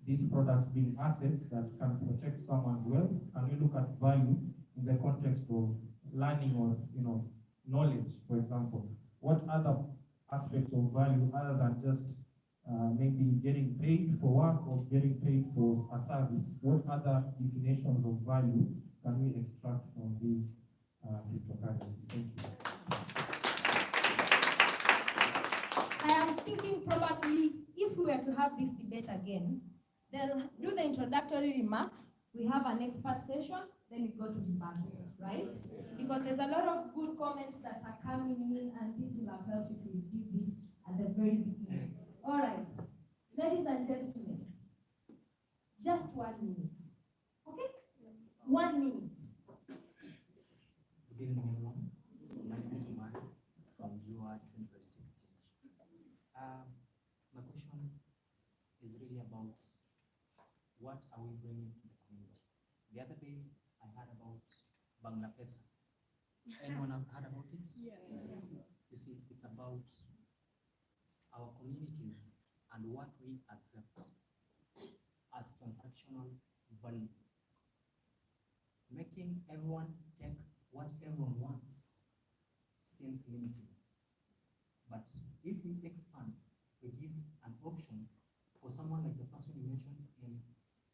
these products being assets that can protect someone's wealth? Can we look at value in the context of learning or knowledge, for example? What other aspects of value other than just maybe getting paid for work or getting paid for a service? What other definitions of value can we extract from these cryptocurrencies? Thank you. I am thinking probably if we were to have this debate again, they'll do the introductory remarks, we have an expert session, then we go to debates, right? Because there's a lot of good comments that are coming in, and this will have helped you to review this at the very beginning. All right, ladies and gentlemen, just 1 minute, okay? 1 minute. Good evening, everyone. My name is Umar from UARTS University Exchange. My question is really about what are we bringing to the community. The other day, I heard about Bangladesh. Anyone have heard about it? Yes. You see, it's about our communities and what we accept as transactional value. Making everyone take what everyone wants seems limiting. But if we expand, we give an option for someone like the person you mentioned in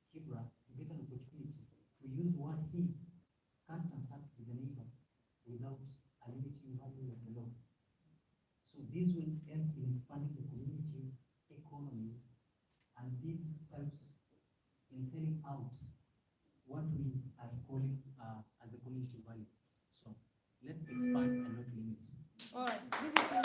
Kibra to get an opportunity to use what he can transact with the neighbor without a limiting value of the law. So this will help in expanding the community's economies, and this helps in selling out what we are calling as the community value. So let's expand and not limit. All right, give it to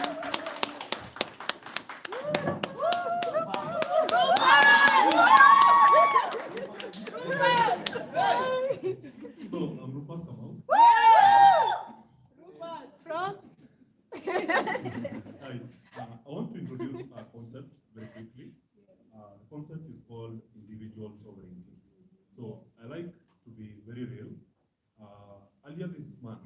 So, Rufus Kamal. Rufus from? Hi. I want to introduce a concept very quickly. The concept is called individual sovereignty. So, I like to be very real. Earlier this month,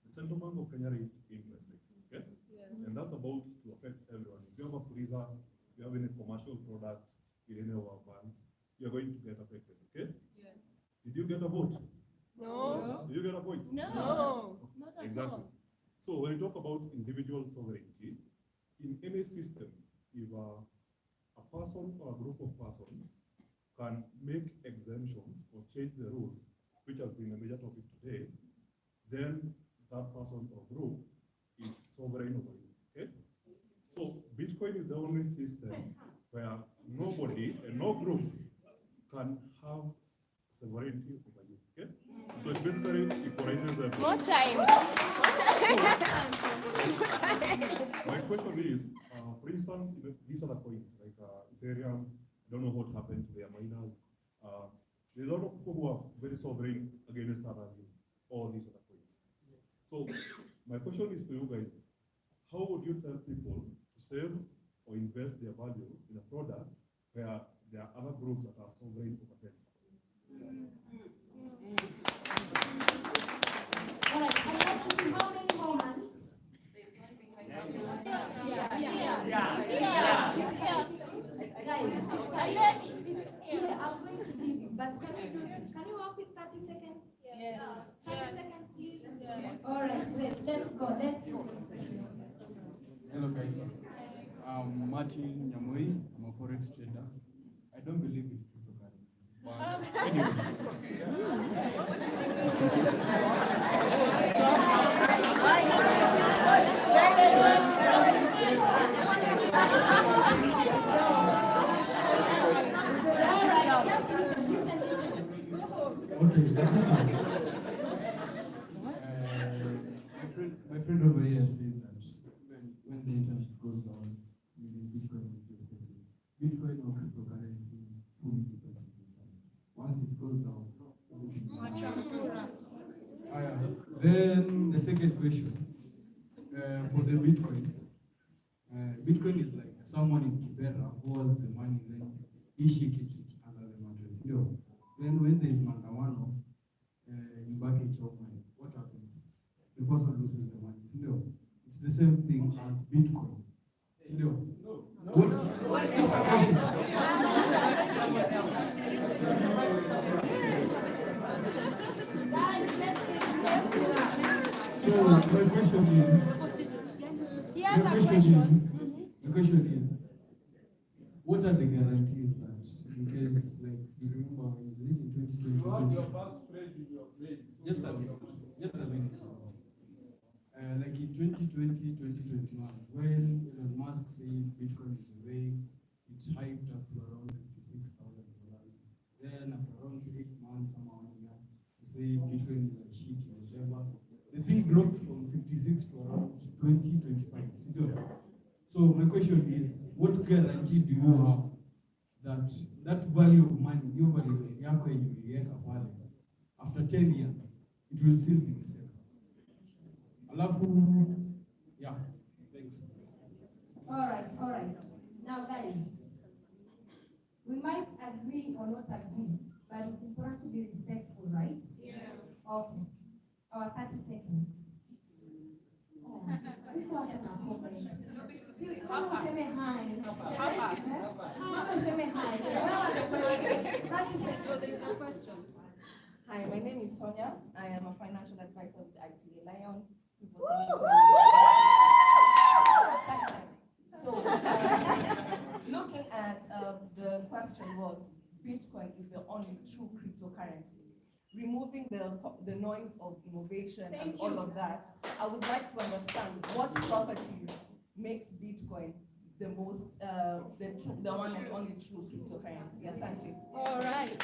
the Central Bank of Kenya raised interest rates, okay? Yeah. And that's about to affect everyone. If you have a freezer, if you have any commercial product in any of our banks, you're going to get affected. Did you get a vote? No. Did you get a voice? No. Not at Exactly. all. So when you talk about individual sovereignty, in any system, if a person or a group of persons can make exemptions or change the rules, which has been a major topic today, then that person or group is sovereign over you, okay? So Bitcoin is the only system where nobody and no group can have sovereignty over you, okay? So it basically equalizes everything. More time. My question is, for instance, these other coins, like Ethereum, I don't know what happened to their miners. There's a lot of people who are very sovereign against others in all these other coins. So my question is to you guys, how would you tell people to save or invest their value in a product where there are other groups that are sovereign over them? All right, I'd like to see how many more hands. Guys, I'm going to give you, but can you do this? Can you work with 30 seconds? Yes. 30 seconds, please. All right, let's go. Hello guys, I'm Martin Nyamuri. I'm a forex trader. I don't believe in cryptocurrency, but anyway. My friend over here said that when the internet goes down, Bitcoin will be affected. Bitcoin or cryptocurrency fully depends on the internet. Once it goes down, then the second question for the Bitcoin. Bitcoin is like someone in Kibera who has the money, then she keeps it under the mattress. Then when there is Mandawano, you back it your money. What happens? The person loses the money. It's the same thing as Bitcoin. What is the question? So my question is, He has a question. The question is, what are the guarantees that in case, like, you remember, in 2020, You have your first phrase in your brain. just a minute. Like in 2020, 2021, when Elon Musk said Bitcoin is way, it hyped up to around $56,000. Then after around 8 months, somehow, he said Bitcoin is a shit, whatever. The thing dropped from 56 to around 20, 25. So my question is, what guarantee do you have that that value of money, your value, after 10 years, it will still be the same? Yeah, thanks. All right. Now, guys, we might agree or not agree, but it's important to be respectful, right? Yes. Okay. Our 30 seconds. Oh, people are gonna comment. Please, come say me hi. Come say me hi. 30 seconds. There's a question. Hi, my name is Sonia. I am a financial advisor with ICA Lion. So, looking at the question was, Bitcoin is the only true cryptocurrency. Removing the noise of innovation and all of that, I would like to understand what properties makes Bitcoin the most, the one and only true cryptocurrency. Asante. All right.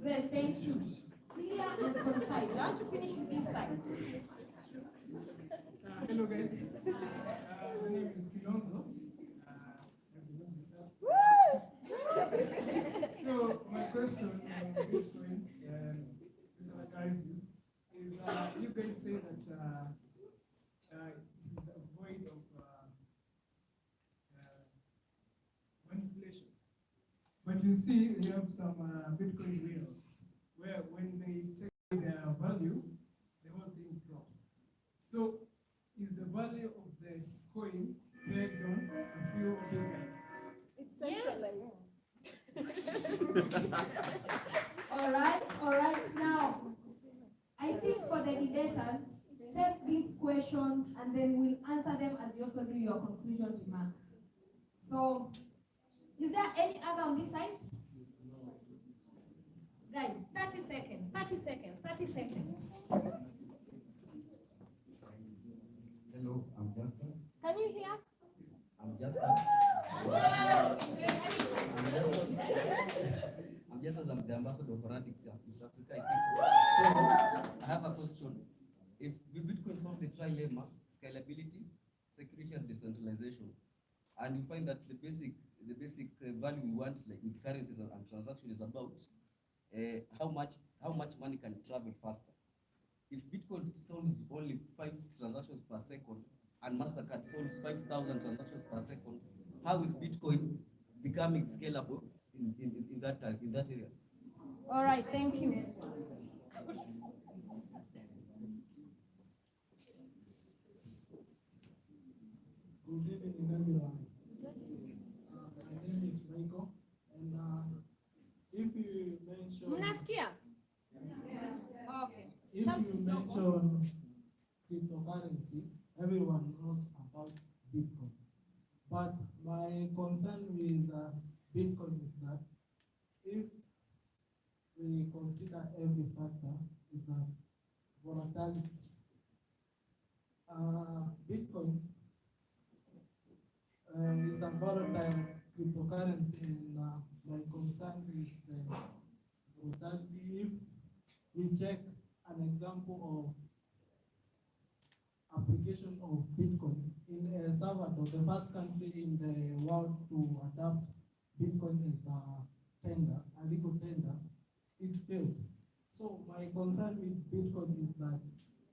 Well, thank you. Clear and concise. I want to finish with this side. Hello guys, my name is Kilonzo. So my question on Bitcoin cryptocurrencies is, you guys say that it is void of manipulation. But you see, you have some Bitcoin whales where when they take their value, the whole thing drops. So is the value of the coin pegged on a few of you guys? It's centralized. All right. also do your conclusion remarks. So, is there any other on this side? Guys, 30 seconds, 30 seconds, 30 seconds. Hello, I'm Justus. Can you hear? I'm Justus. I'm the ambassador for Radix East Africa, I think. So, I have a question. If Bitcoin solves the trilemma, scalability, security, and decentralization, and you find that the basic value we want, like with currencies and transactions, is about how much money can travel faster. If Bitcoin solves only 5 transactions per second and MasterCard solves 5,000 transactions per second, how is Bitcoin becoming scalable in that area? All right, thank you. Good evening, everyone. My name is Michael, and if you mention... Mnasikia? Okay. If you mention cryptocurrency, everyone knows about Bitcoin. But my concern with Bitcoin is that if we consider every factor, is that volatility. Bitcoin is a volatile cryptocurrency, and my concern is the volatility. If we check an example of application of Bitcoin in El Salvador, the first country in the world to adopt Bitcoin as a legal tender, it failed. So my concern with Bitcoin is that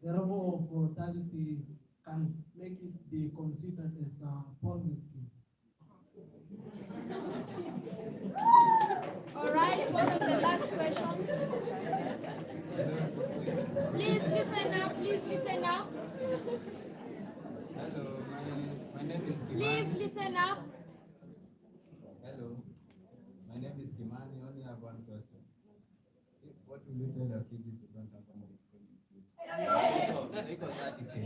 the level of volatility can make it be considered as a Ponzi scheme. All right, one of the last questions. Please listen up, please listen up. Hello, my name is Kimani. Please listen up. Hello, my name is Kimani. I only have one question. What will you tell your kids if you don't have money? They got 30K.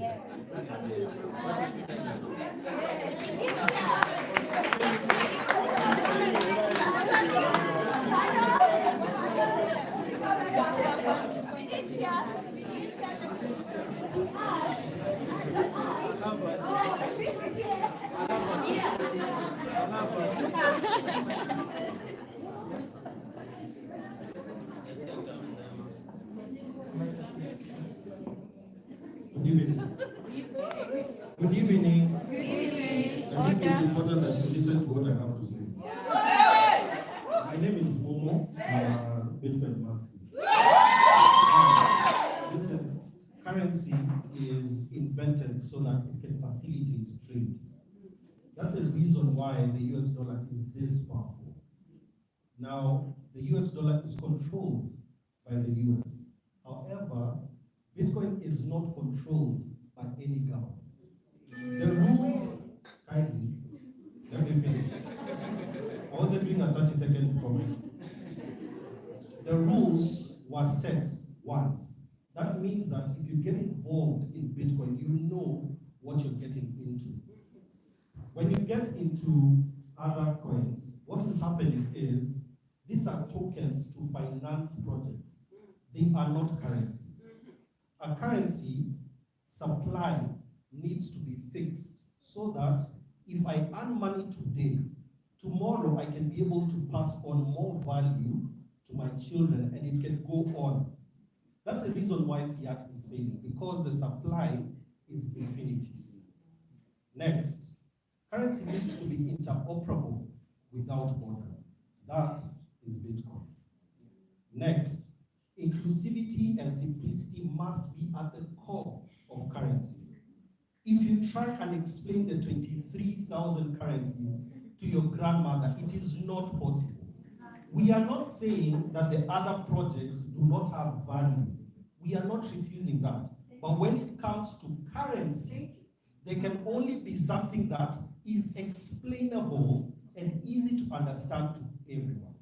Good evening. Good evening. Good evening. I think it's important that you listen to what I have to say. My name is Momo, Bitcoin Maxi. Listen, currency is invented so that it can facilitate trade. That's the reason why the US dollar is this powerful. Now, the US dollar is controlled by the US. However, Bitcoin is not controlled by any government. The rules, kindly, let me finish. I wasn't doing a 30-second comment. The rules were set once. That means that if you get involved in Bitcoin, you know what you're getting into. When you get into other coins, what is happening is these are tokens to finance projects. They are not currencies. A currency supply needs to be fixed so that if I earn money today, tomorrow I can be able to pass on more value to my children and it can go on. That's the reason why fiat is failing, because the supply is infinity. Next, currency needs to be interoperable without borders. That is Bitcoin. Next, inclusivity and simplicity must be at the core of currency. If you try and explain the 23,000 currencies to your grandmother, it is not possible. We are not saying that the other projects do not have value. We are not refusing that. But when it comes to currency, there can only be something that is explainable and easy to understand to everyone.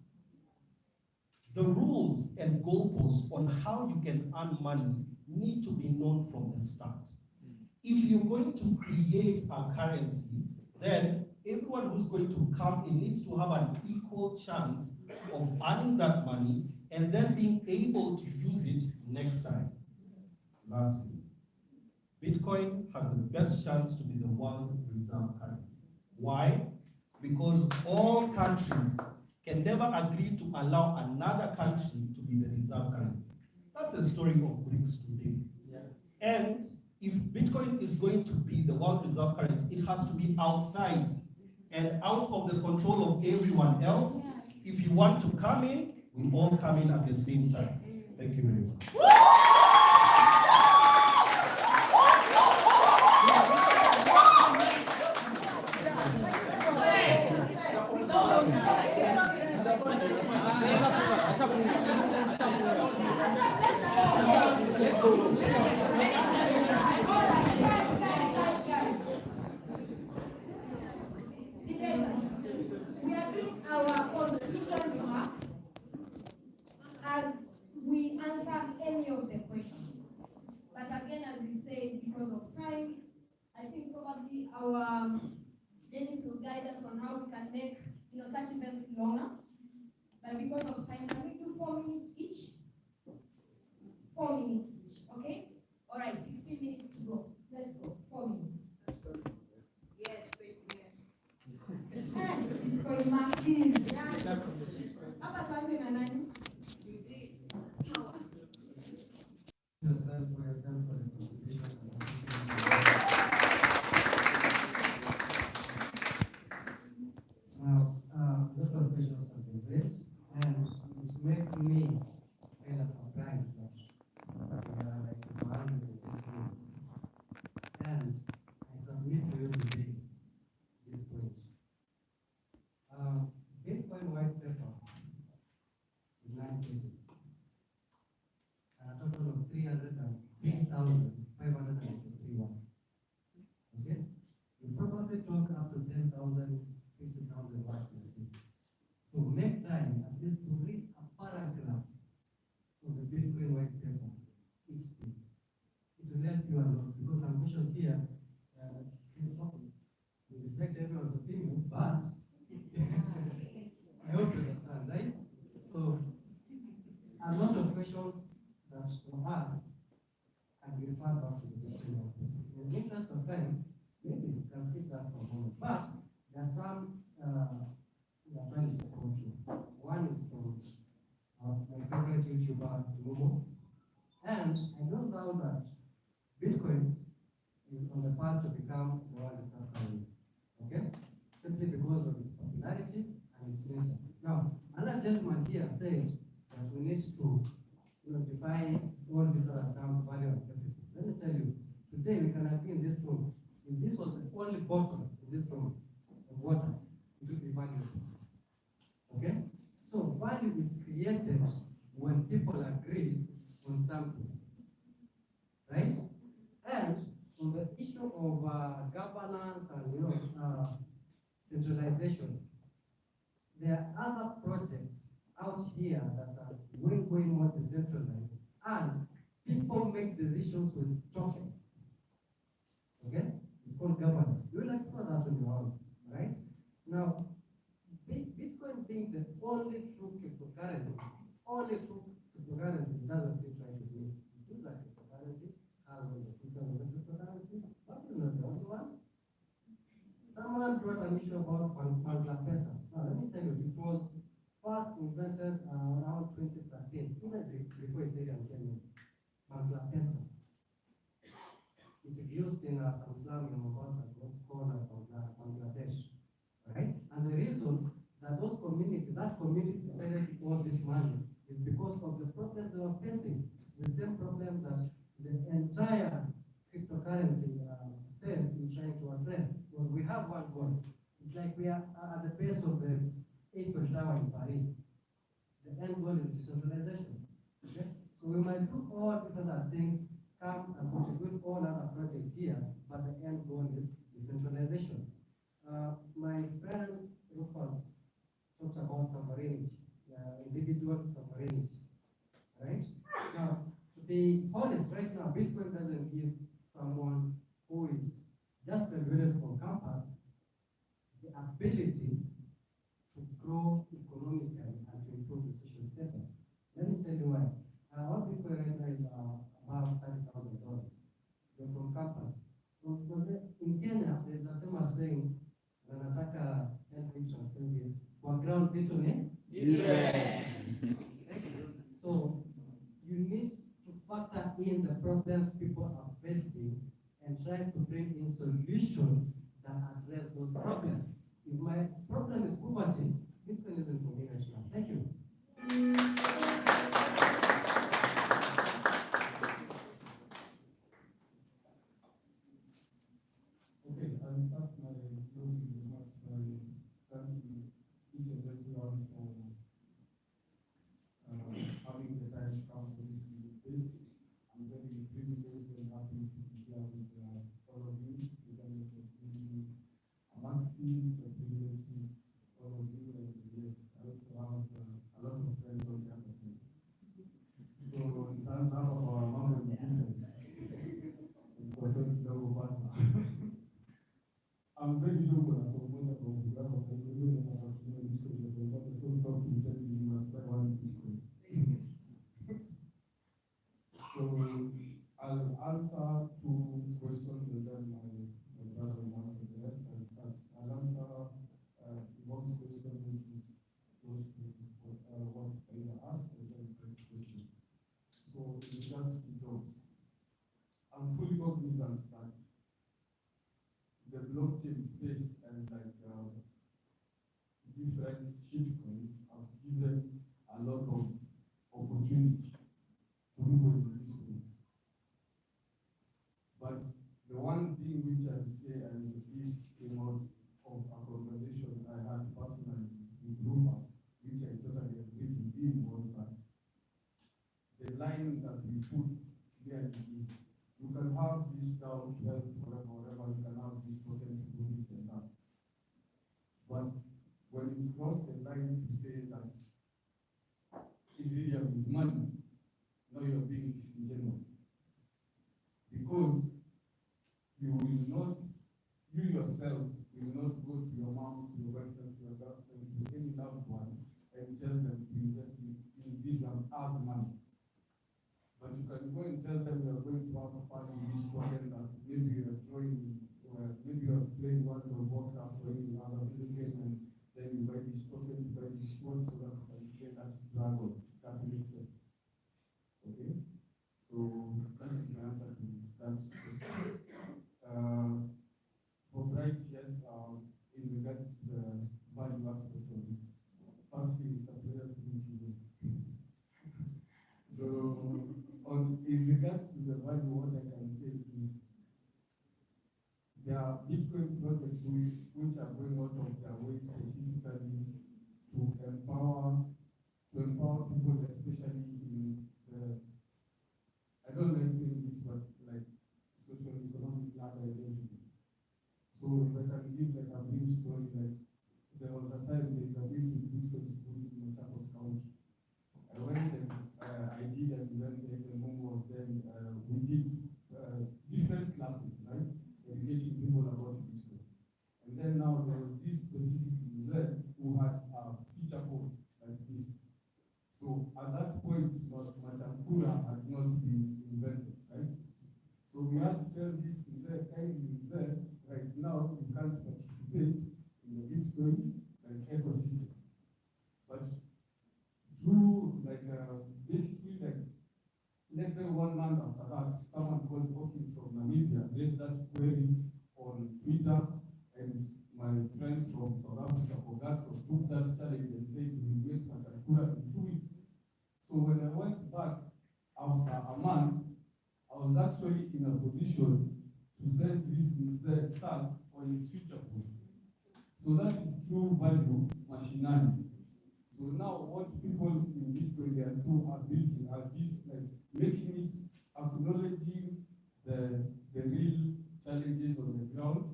The rules and goalposts on how you can earn money need to be known from the start. if you're going to create a currency, then everyone who's going to come in needs to have an equal chance of earning that money and then being able to use it next time. Lastly, Bitcoin has the best chance to be the world reserve currency. Why? Because all countries can never agree to allow another country to be the reserve currency. That's the story of BRICS today. Yes. And if Bitcoin is going to be the world reserve currency, it has to be outside and out of the control of everyone else. Yes. If you want to come in, we all come in at the same time. Thank you very much. We are doing our conclusion remarks as we answer any of the questions. But again, as we said, because of time, I think probably our Dennis will guide us on how we can make such events longer. But because of time, can we do 4 minutes each? 4 minutes each, okay? All right, 16 minutes to go. Let's go, 4 minutes. Yes, thank you. Bitcoin maxis. Hapa tuanze na nani? Yourself for yourself for the contributions. Now, a lot of questions have been raised, and it makes me kind of surprised that we are like one in this room. And I submit to you today this point. Bitcoin white paper is 9 pages. And a total of 303,553 words. Okay? You probably talk up to 10,000, 50,000 words in a day. So make time at least to read a paragraph of the Bitcoin white paper each day. It will help you a lot because I'm questions here. We respect everyone's opinions, but I hope you understand, right? So a lot of questions that were asked and we refer back to the Bitcoin white paper. In the interest of time, maybe we can skip that for a moment. But there are some we are trying to go through. One is from my favorite YouTuber, Momo. And I know now that Bitcoin is on the path to become the world reserve currency. Okay? Simply because of its popularity and its nature. Now, another gentleman here said that we need to define all these other terms, value and everything. Let me tell you, today we can agree in this room, if this was the only bottle in this room of water, it would be valuable. Okay? So value is created when people agree on something. Right? And on the issue of governance and centralization, there are other projects out here that are way more decentralized, and people make decisions with tokens. Okay? It's called governance. You will explore that on your own, right? Now, Bitcoin being the only true cryptocurrency doesn't seem right to me. It is a cryptocurrency, has all the features of a cryptocurrency, but it's not the only one. Someone brought an issue about Manglapesa. Now, let me tell you, it was first invented around 2013, even before Ethereum came in. Manglapesa. It is used in some slum in Mombasa called Bangladesh. Right? And the reason that that community decided to own this money is because of the problems they were facing. The same problem that the entire cryptocurrency space is trying to address. Well, we have one goal. It's like we are at the base of the Eiffel Tower in Paris. The end goal is decentralization. Okay? So we might do all these other things, come and contribute all other projects here, but the end goal is decentralization. My friend Rufus talked about sovereignty, individual sovereignty, right? Now, to be honest, right now, Bitcoin doesn't give someone who need to factor in the problems people are facing and try to bring in solutions that address those problems. If my problem is poverty, Bitcoin isn't for me right now. Thank you. Okay, I'll start my closing remarks by thanking each and everyone for having the time to come to this debate. I'm very privileged and happy to be here with all of you. Regardless of being a Maxi, it's a privilege to meet all of you. And yes, I also have a lot of friends on the other side. So in terms of our mambo ni different. Because of the I'm very sure when I saw one of the graphs, I knew that I was doing Bitcoin. So what is so stop you telling me you must buy one Bitcoin. So I'll answer two questions and then my brother will answer the rest. I'll answer one question which is close to what Frida asked and then the next question. So in regards to jobs, I'm fully cognizant that the blockchain space and different shitcoins have given a lot of opportunity to people in this group. But the one thing which I say, and this came out of a conversation I had personally with Rufus, which I totally agreed with him, was that the line that we put there is, you can have this down 12, whatever, you can have this token to do this and that. But when you cross the line to say that Ethereum is money, now you're being disingenuous. Because you will not, you yourself will not go to your mom, to your wife, to your girlfriend, to any loved one and tell them to invest in Ethereum as money. But you can go and tell them you're going to have fun in this token that maybe you're drawing, or maybe you're playing World of Warcraft or any other video game, and then you buy this token, you buy this sword so that you can slay that dragon. That makes sense. Okay? So that is my answer to that question. For Bright, yes, in regards to the value aspect of it, firstly, it's a pleasure to meet you. So, in regards to the value, what I can say is there are Bitcoin projects which are going out of their way specifically to empower people, especially in the, I don't like saying this, but like social economic ladder eventually. So if I can give like a brief story, like there was a time there's a Bitcoin school in Machakos County. I went and I did an event there, the mom was then, we did different classes, right? Educating people about Bitcoin. And then now there was this specific user who had a feature phone like this. So at that point, Machakura had not been invented, right? So we had to tell this user, right now you can't participate in the Bitcoin ecosystem. But through basically let's say 1 month after that, someone called Hawking from Namibia raised that query on Twitter, and my friend from South Africa, Ogato, took that challenge and said we will make Machakura in 2 weeks. So when I went back after a month, I was actually in a position to send this stats on his future phone. So that is true value machinality. So now what people in Bitcoin they are building are this making it acknowledging the real challenges on the ground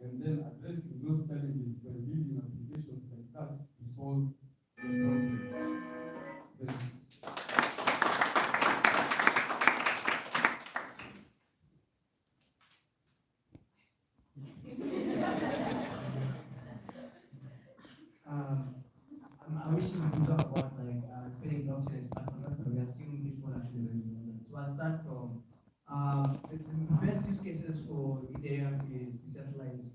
and then addressing those challenges by building applications like that to solve the problems. I wish we could talk about explaining blockchain expansion, but we assume people actually already know that. So I'll start from the best use cases for Ethereum is decentralized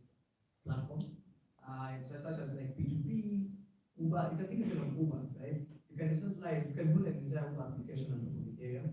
platforms. Such as like P2P, Uber. You can think of it of Uber, right? You can decentralize, you can build an entire Uber application on top of Ethereum.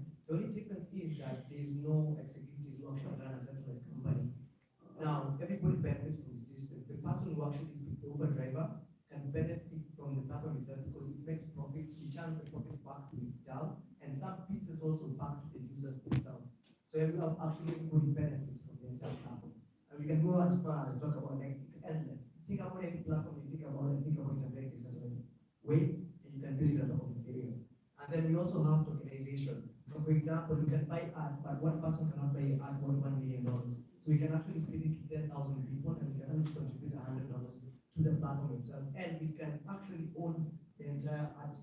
also back to the users themselves. So everyone actually everybody benefits from the entire platform. And we can go as far as talk about like it's endless. Think about any platform you think about it in a very decentralized way, and you can build it on top of Ethereum. And then we also have tokenization. So for example, you can buy art, but one person cannot buy art worth $1 million. So we can actually split it to 10,000 people, and we can only contribute $100 to the platform itself. And we can actually own the entire art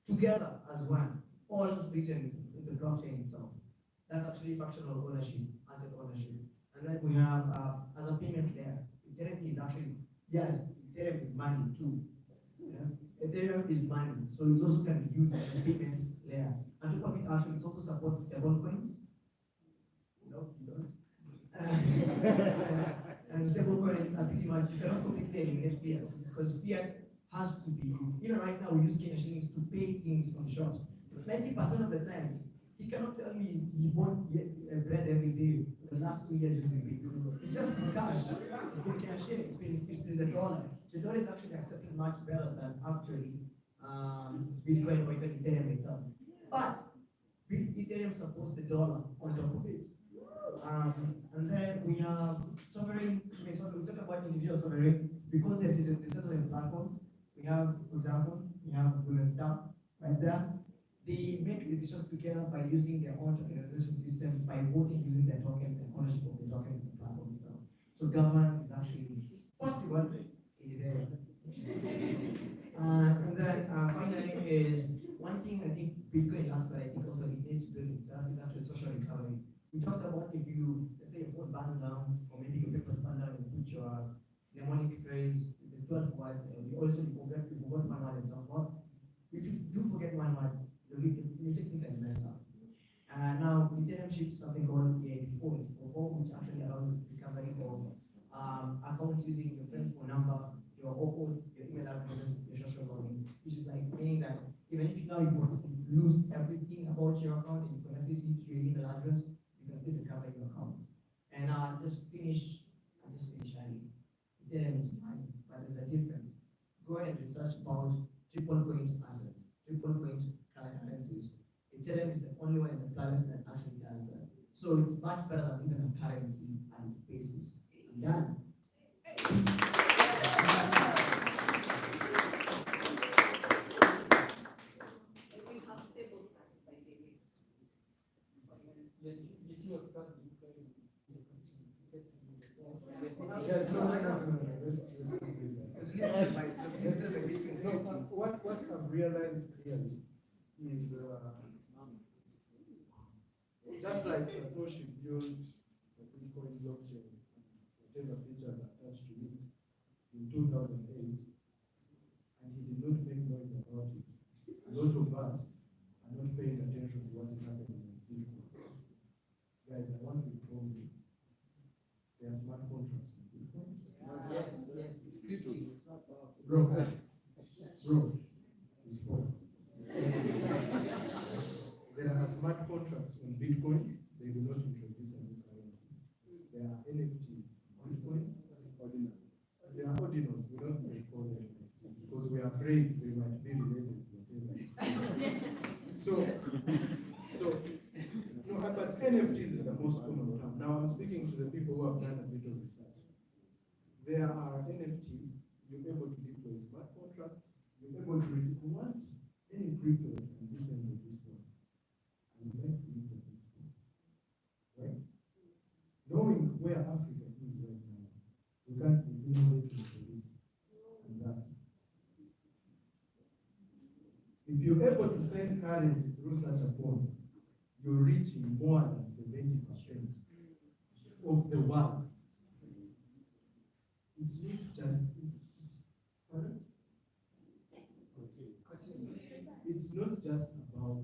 together as one, all written in the blockchain itself. That's actually fractional ownership, asset ownership. And then we have as a payment layer, Ethereum is actually, yes, Ethereum is money too. Yeah? Ethereum is money, so it also can be used as a payment layer. And to it actually, it also supports stable coins. No, you don't. And stable coins are pretty much, you cannot copy them in fiat, because fiat has to be, right now we use Kenya shillings to pay things from shops. 90% of the times, he cannot tell me he bought bread every day for the last 2 years using Bitcoin. It's just been cash. It's been Kenya shillings, it's been the dollar. The dollar is actually accepting much better than actually Bitcoin or even Ethereum itself. But Ethereum supports the dollar on top of it. And then we have sovereign, we talk about individual sovereign, because there's the decentralized platforms. We have, for example, we have Bullet right there. They make decisions together by using their own tokenization system, by voting using their tokens and ownership of the tokens in the platform itself. So governance is actually possible in Ethereum. And then finally is one thing I think Bitcoin lacks, but I think also it needs to build itself, is actually social recovery. We talked about if you, let's say your phone burned down, or maybe your papers burned down, and you put your mnemonic phrase, the 12 words, and you forgot one word and so forth. If you do forget one word, you technically messed up. Now, Ethereum ships something called EIP4, which actually allows recovery of accounts using your friend's phone number, your OAuth, your email addresses, your social logins, which is like meaning that even if now you lose everything about your account and you connect it to your email address, you can still recover your account. And just finish, Ethereum is mine, but there's a difference. Go ahead and research about triple point assets, triple point currencies. Ethereum is the only one in the planet that actually does that. So it's much better than even a currency at its basis. Done. What I've realized clearly is just like Satoshi built the Bitcoin blockchain, whatever features attached to it in 2008, and he did not make noise about it. A lot of us are not paying attention to what is happening in Bitcoin. Guys, I want to inform you, there are smart contracts in Bitcoin. Yes. It's 50. It's not powerful. Bro, you spoke. There are smart contracts on Bitcoin. They do not introduce a new currency. There are NFTs. Bitcoin, ordinals. There are ordinals. We don't call them NFTs because we are afraid they might be related to whatever. But NFTs is the most common term. Now I'm speaking to the people who have done a bit of research. There are NFTs. You're able to deploy smart contracts. You're able to receive any crypto that can be sent to this one. And make crypto this one. Right? Knowing where Africa is right now, we can't be innovating for this and that. If you're able to send currency through such a form, you're reaching more than 70% of the world. It's not just it's not just about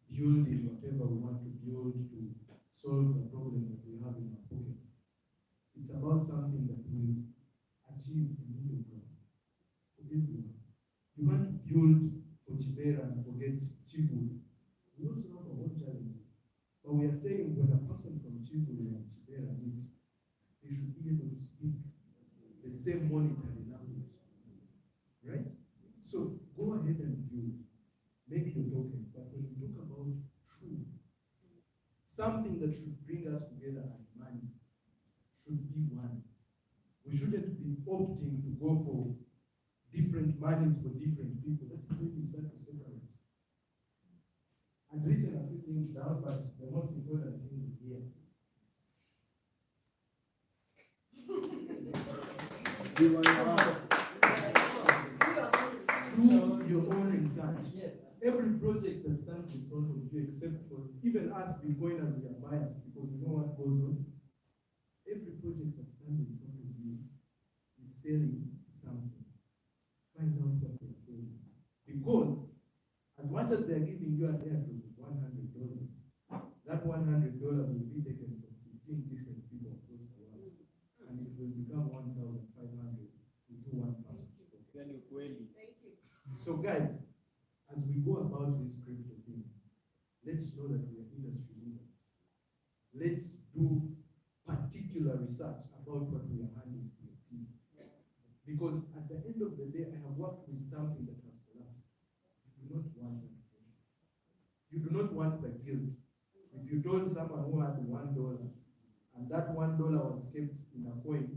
building whatever we want to build to solve the problem that we have in our pockets. It's about something that will achieve the middle ground for everyone. You can't build for Chibera and forget Chivuli. We also have our own challenges. But we are saying when a person from Chivuli and Chibera meet, they should be able to speak the same monetary language. Right? So go ahead and build. Make your tokens. But when you talk about true something that should bring us together as money should be one. We shouldn't be opting to go for different monies for different people. That's when we start to separate. I've written a few things down, but the most important thing is here. Do your own research. Yes. Every project that stands in front of you, except for even us Bitcoiners, we are biased because we know what goes on. Every project that stands in front of you is selling something. Find out what they're selling. Because as much as they're giving you an airdrop of $100, that $100 will be taken from 15 different people across the world. And it will become 1,500 into one person. Thank you. So guys, as we go about this crypto thing, let's know that we are industry leaders. Let's do particular research about what we are handling to the people. Because at the end of the day, I have worked with something that has collapsed. You do not want that. You do not want the guilt. If you told someone who had $1 and that $1 was kept in a coin,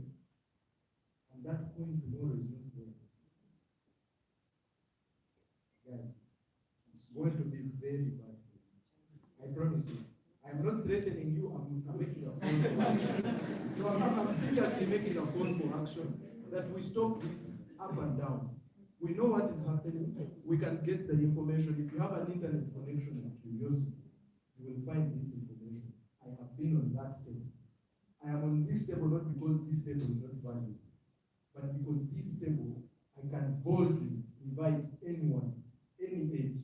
and that coin tomorrow is not there. Guys, it's going to be very bad for you. I promise you. I'm not threatening you, I'm making a call for action. No, I'm seriously making a call for action. That we stop this up and down. We know what is happening. We can get the information. If you have an internet connection and curiosity, you will find this information. I have been on that table. I am on this table not because this table is not valued, but because this table, I can boldly invite anyone, any age,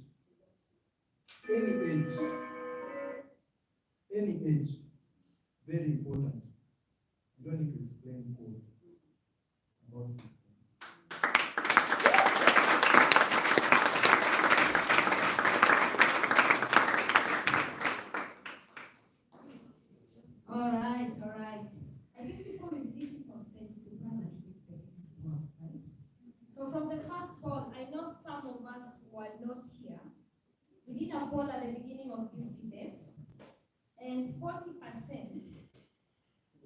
very important. You don't need to explain code about it. All right. I think before we release it on stage, it's important to take the second poll, right? So from the first poll, I know some of us were not here. We did a poll at the beginning of this debate, and 40%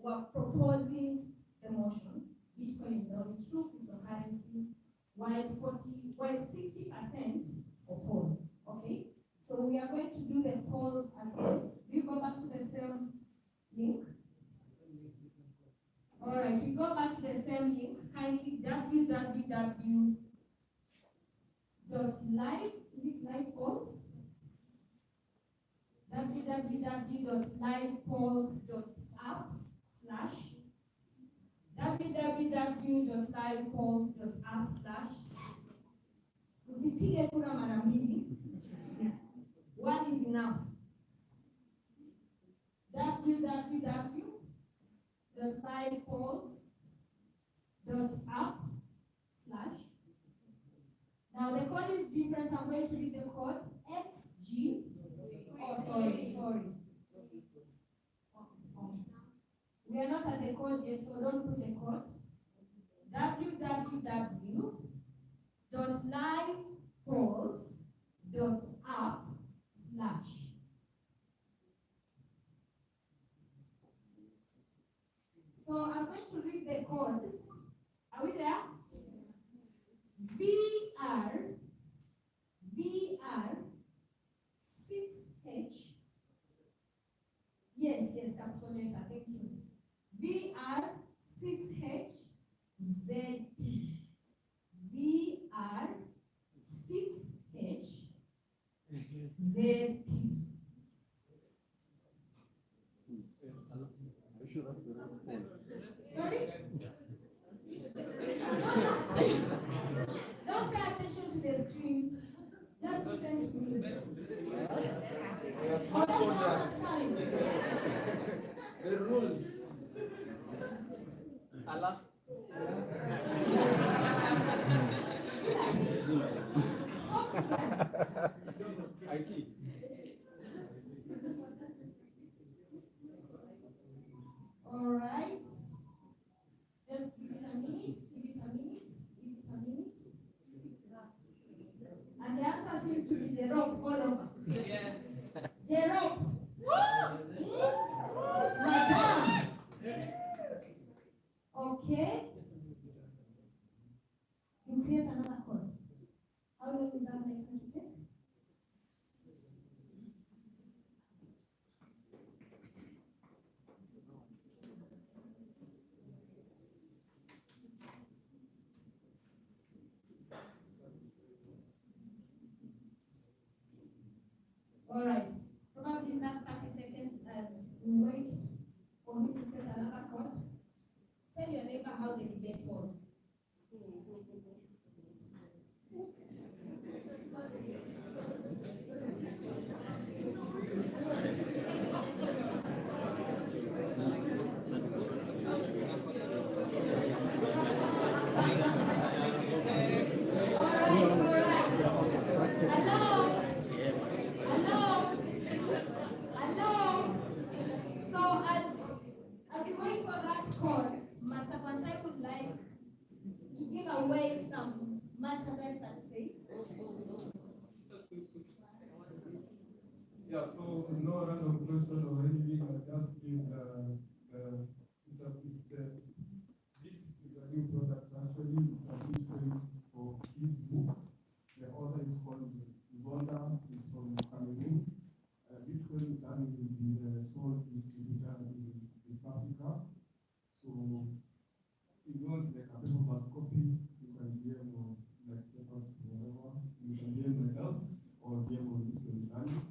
were proposing the motion. Bitcoin is the only true cryptocurrency, while 60% opposed. Okay? So we are going to do the polls again. We go back to the same link. All right, we go back to the same link. Kindly www.live, is it live polls? www.livepolls.app/ www.livepolls.app/ usipige kura mara mbili. One is enough. www.livepolls.app/. Now the code is different. I'm going to read the code. XG. Oh, sorry. We are not at the code yet, so don't put the code. www.livepolls.app/. So I'm going to read the code. Are we there? VR 6H. Yes, capital letter. Thank you. VR 6H ZP. VR 6H ZP. Sorry? Don't pay attention to the screen. Just listen to me. The rules. Alas. IT. All right. Just give it a minute. And the answer seems to be Jerome all over. Yes. Jerome. Woo! comments and say? Yeah, so no random question or anything, I just give this is a new product, actually, it's a new story for kids book. The author is called Zonda, is from Cameroon. Bitcoin Planning will be the sole distributor in East Africa. So if you want like a paperback copy, you can DM or like check out whatever. You can DM myself or DM on Bitcoin Planning.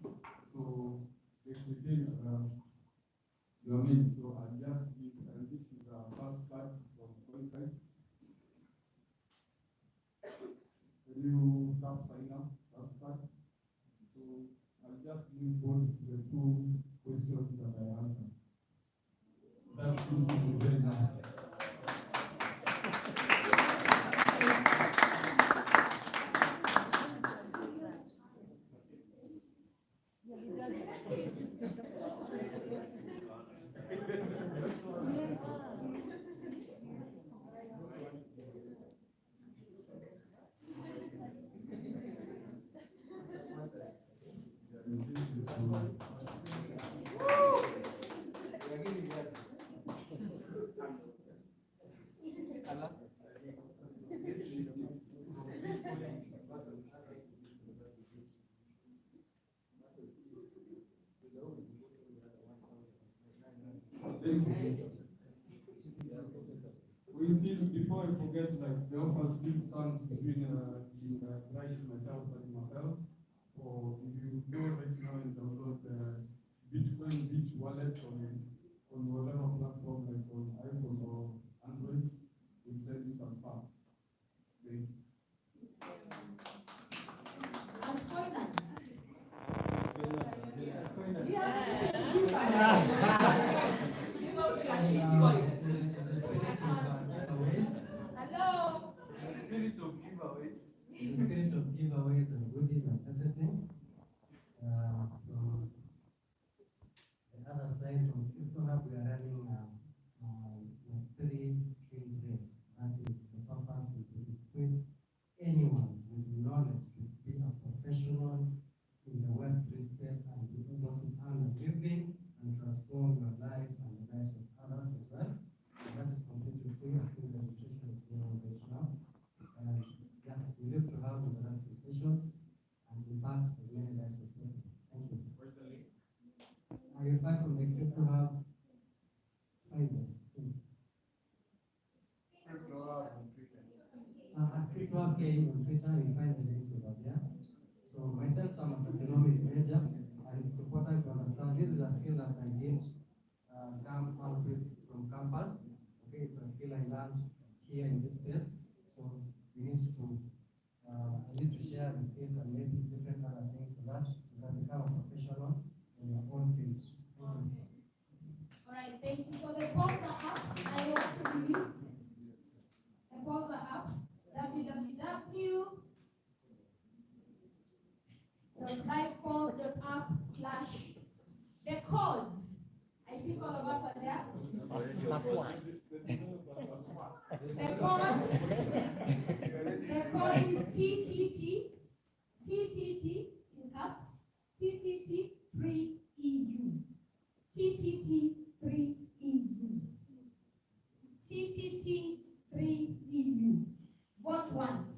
So they will take your mail. So I just give, and this is a first card from Coinbank. When you tap sign up, first card. So I'll just give both to the two questions that I answered. That seems to be very nice. We still, before I forget, like the offer still stands between Raish, myself, and myself. For if you go right now and download the Bitcoin Beach wallet on whatever platform, like on iPhone or Android, we'll send you some funds. Thank you. Hello? The spirit of giveaways. The spirit of giveaways and goodies and everything. From the other side, from CryptoHub, we are running a 3-skill race. That is, the purpose is to equip anyone with knowledge to be a professional in the Web3 space and be able to earn a living and transform your life and the lives of others as well. And that is completely free. I think the registration is going on right now. And yeah, we live to have interactive sessions and impact as many lives as possible. Thank you. Where's the link? You find from the CryptoHub, Pfizer. CryptoHub on Twitter. CryptoHub K on Twitter, you find the links over there. So myself, I'm a economics major, and it's important to understand this is a skill that I didn't come out with from campus. Okay, it's a skill I learned here in this space. So we need to share the skills and maybe different other things so that you can become a professional in your own field. All right, thank you. So the polls are up. I want to believe. The polls are up. www.livepolls.app/the code. I think all of us are there. The code is TTT in caps, TTT3EU. TTT3EU. TTT3EU. Vote once.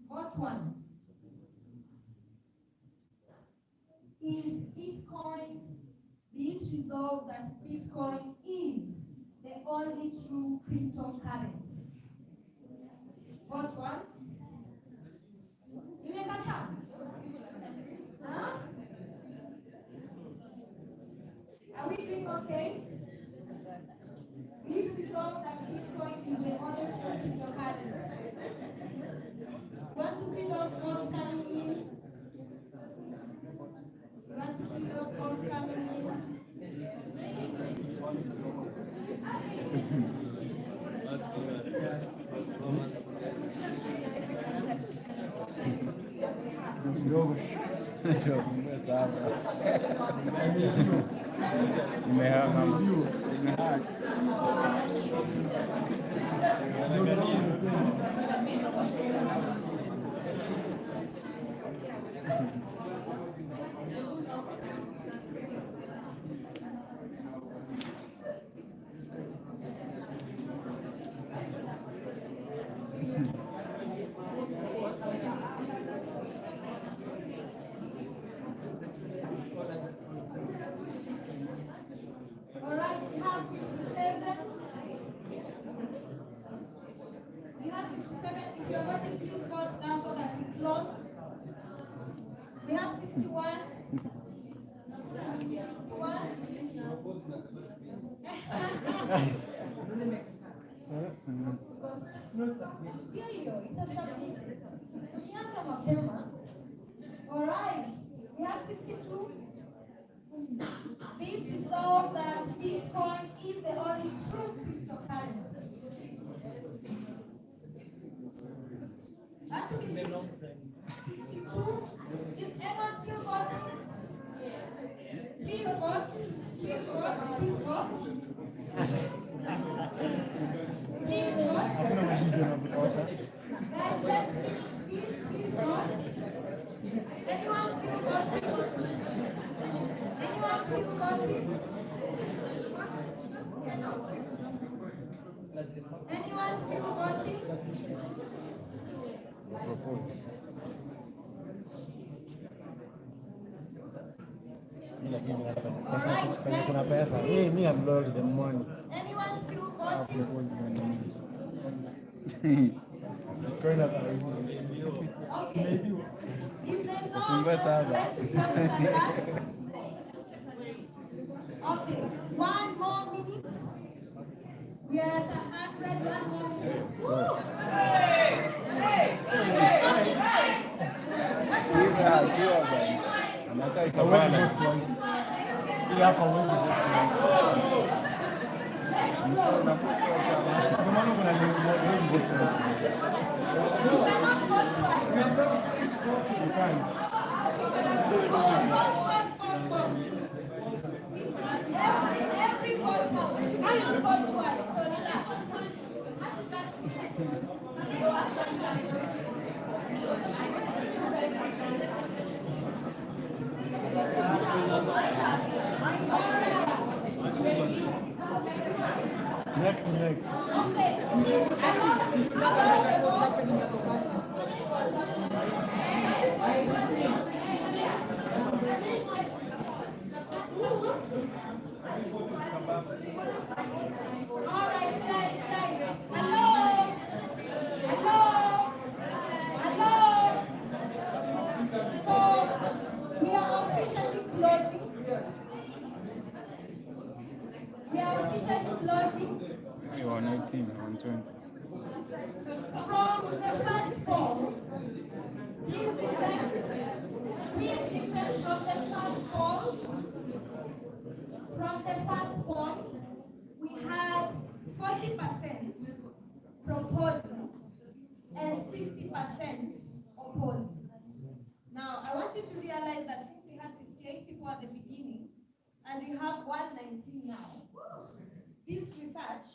Vote once. Is Bitcoin, be it resolved that Bitcoin is the only true cryptocurrency? Vote once. You make a sound. Huh? Are we doing okay? Be it resolved that Bitcoin is the only true cryptocurrency. Want to see those votes coming in? Want to see those votes coming in? Kidogo. All right, we have 57. We have 57. If you're voting, please vote now so that we close. We have 61. 61. All right, we have 62. Be it resolved that Bitcoin is the only true cryptocurrency. That will be 62. Is anyone still voting? Please vote. Please vote. Please vote. Please vote. Guys, let's finish. Please vote. Anyone still voting? Anyone still voting? Anyone still voting? Kuna pesa. Hey, me I'm loaded the money. Anyone still voting? Going up. Okay. If there's no one Fungua else sana. left to come to that. Okay, 1 more minute. We are at 100, 1 more minute. Every vote counts. I don't vote twice, so relax. Neck to neck. Okay. All right, guys. Hello. So we are officially closing. You are 19, 120. From the first poll, please listen from the first poll. From the first poll, we had 40% proposing and 60% opposing. Now, I want you to realize that since we had 68 people at the beginning, and we have 119 now, this research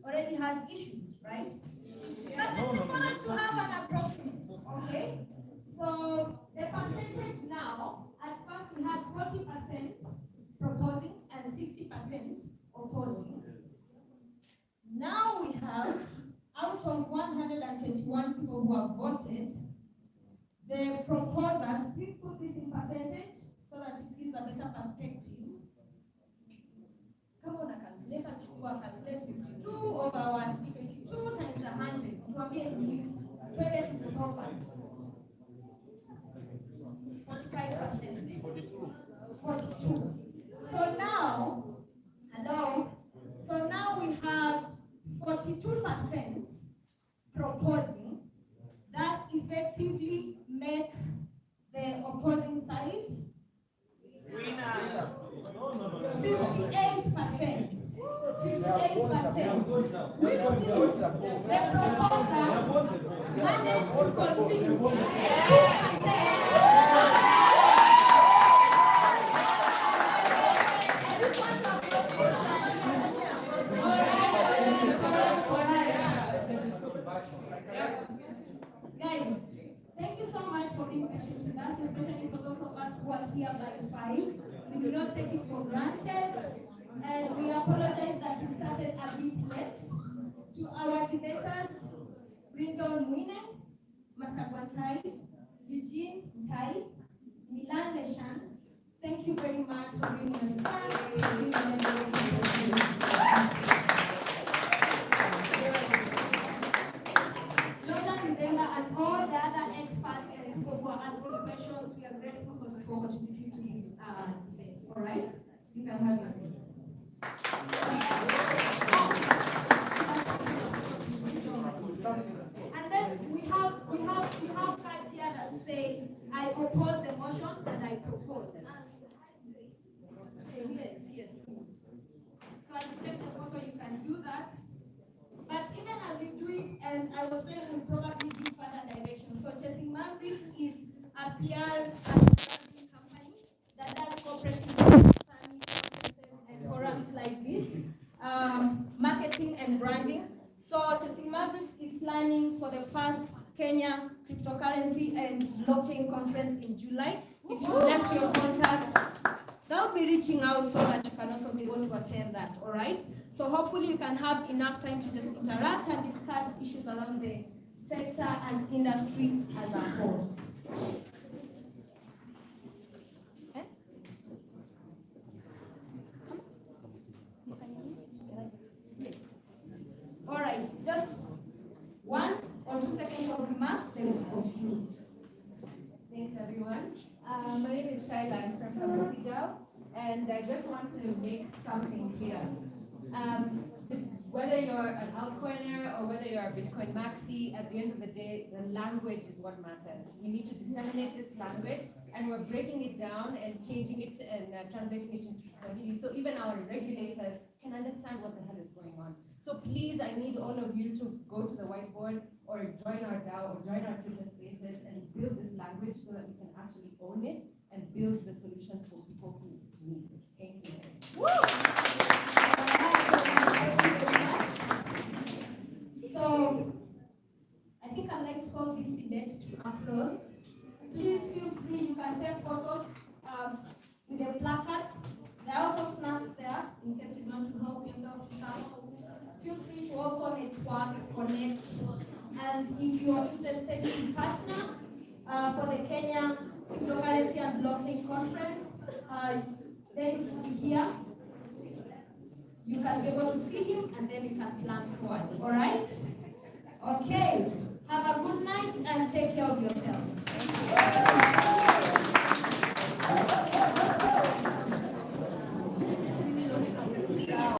already has issues, right? But it's important to have an approximate, okay? So the percentage now, at first we had 40% proposing and 60% opposing. Now we have, out of 121 people who have voted, the proposers, please put this in percentage so that it gives a better perspective. Come on, a calculator, calculate 52 over 122 times 100. Tuambie ni 20 to solve that. 45%. 42. So now, hello. So now we have 42% proposing. That effectively makes the opposing side winner. 58%. 58%. Which means the proposers managed to convince 2%. Guys, thank you so much for being patient with us, especially for those of us who are here by 5. We do not take it for granted, and we apologize that we started a bit late. To our debaters, Brindon Mwine, Masagwatai, Eugene Tai, Milan Leshan, thank you very much for being on the stand. And all the other experts and people who are asking questions, we are grateful for the opportunity to this debate. All right? You can have your seats. And then we have cards here that say, I oppose the motion and I propose. Okay, yes, please. So as you take the photo, you can do that. But even as you do it, and I was saying we'll probably give further direction. So Chasing Mavericks is a PR and branding company that does corporate events, summits, conferences, and forums like this, marketing and branding. So Chasing Mavericks is planning for the first Kenya cryptocurrency and blockchain conference in July. If you left your contacts, they'll be reaching out so that you can also be able to attend that, all right? So hopefully you can have enough time to just interact and discuss issues around the sector and industry as a whole. Okay? Yes. All right, just 1 or 2 seconds of remarks, then we'll conclude. Thanks, everyone. My name is Shaila, I'm from Kamasida, and I just want to make something clear. Whether you're an altcoiner or whether you're a Bitcoin maxi, at the end of the day, the language is what matters. We need to disseminate this language, and we're breaking it down and changing it and translating it into Swahili, so even our regulators can understand what the hell is going on. So please, I need all of you to go to the whiteboard or join our DAO or join our Twitter spaces and build this language so that we can actually own it and build the solutions for people who need it. Thank you. Woo! So, I think I'd like to call this debate to a close. Please feel free, you can take photos with the placards. There are also snacks there in case you want to help yourself to some. Feel free to also network, connect, and if you are interested in partner for the Kenya Cryptocurrency and Blockchain Conference, there is here. You can be able to see him and then you can plan forward. All right? Okay. Have a good night and take care of yourselves.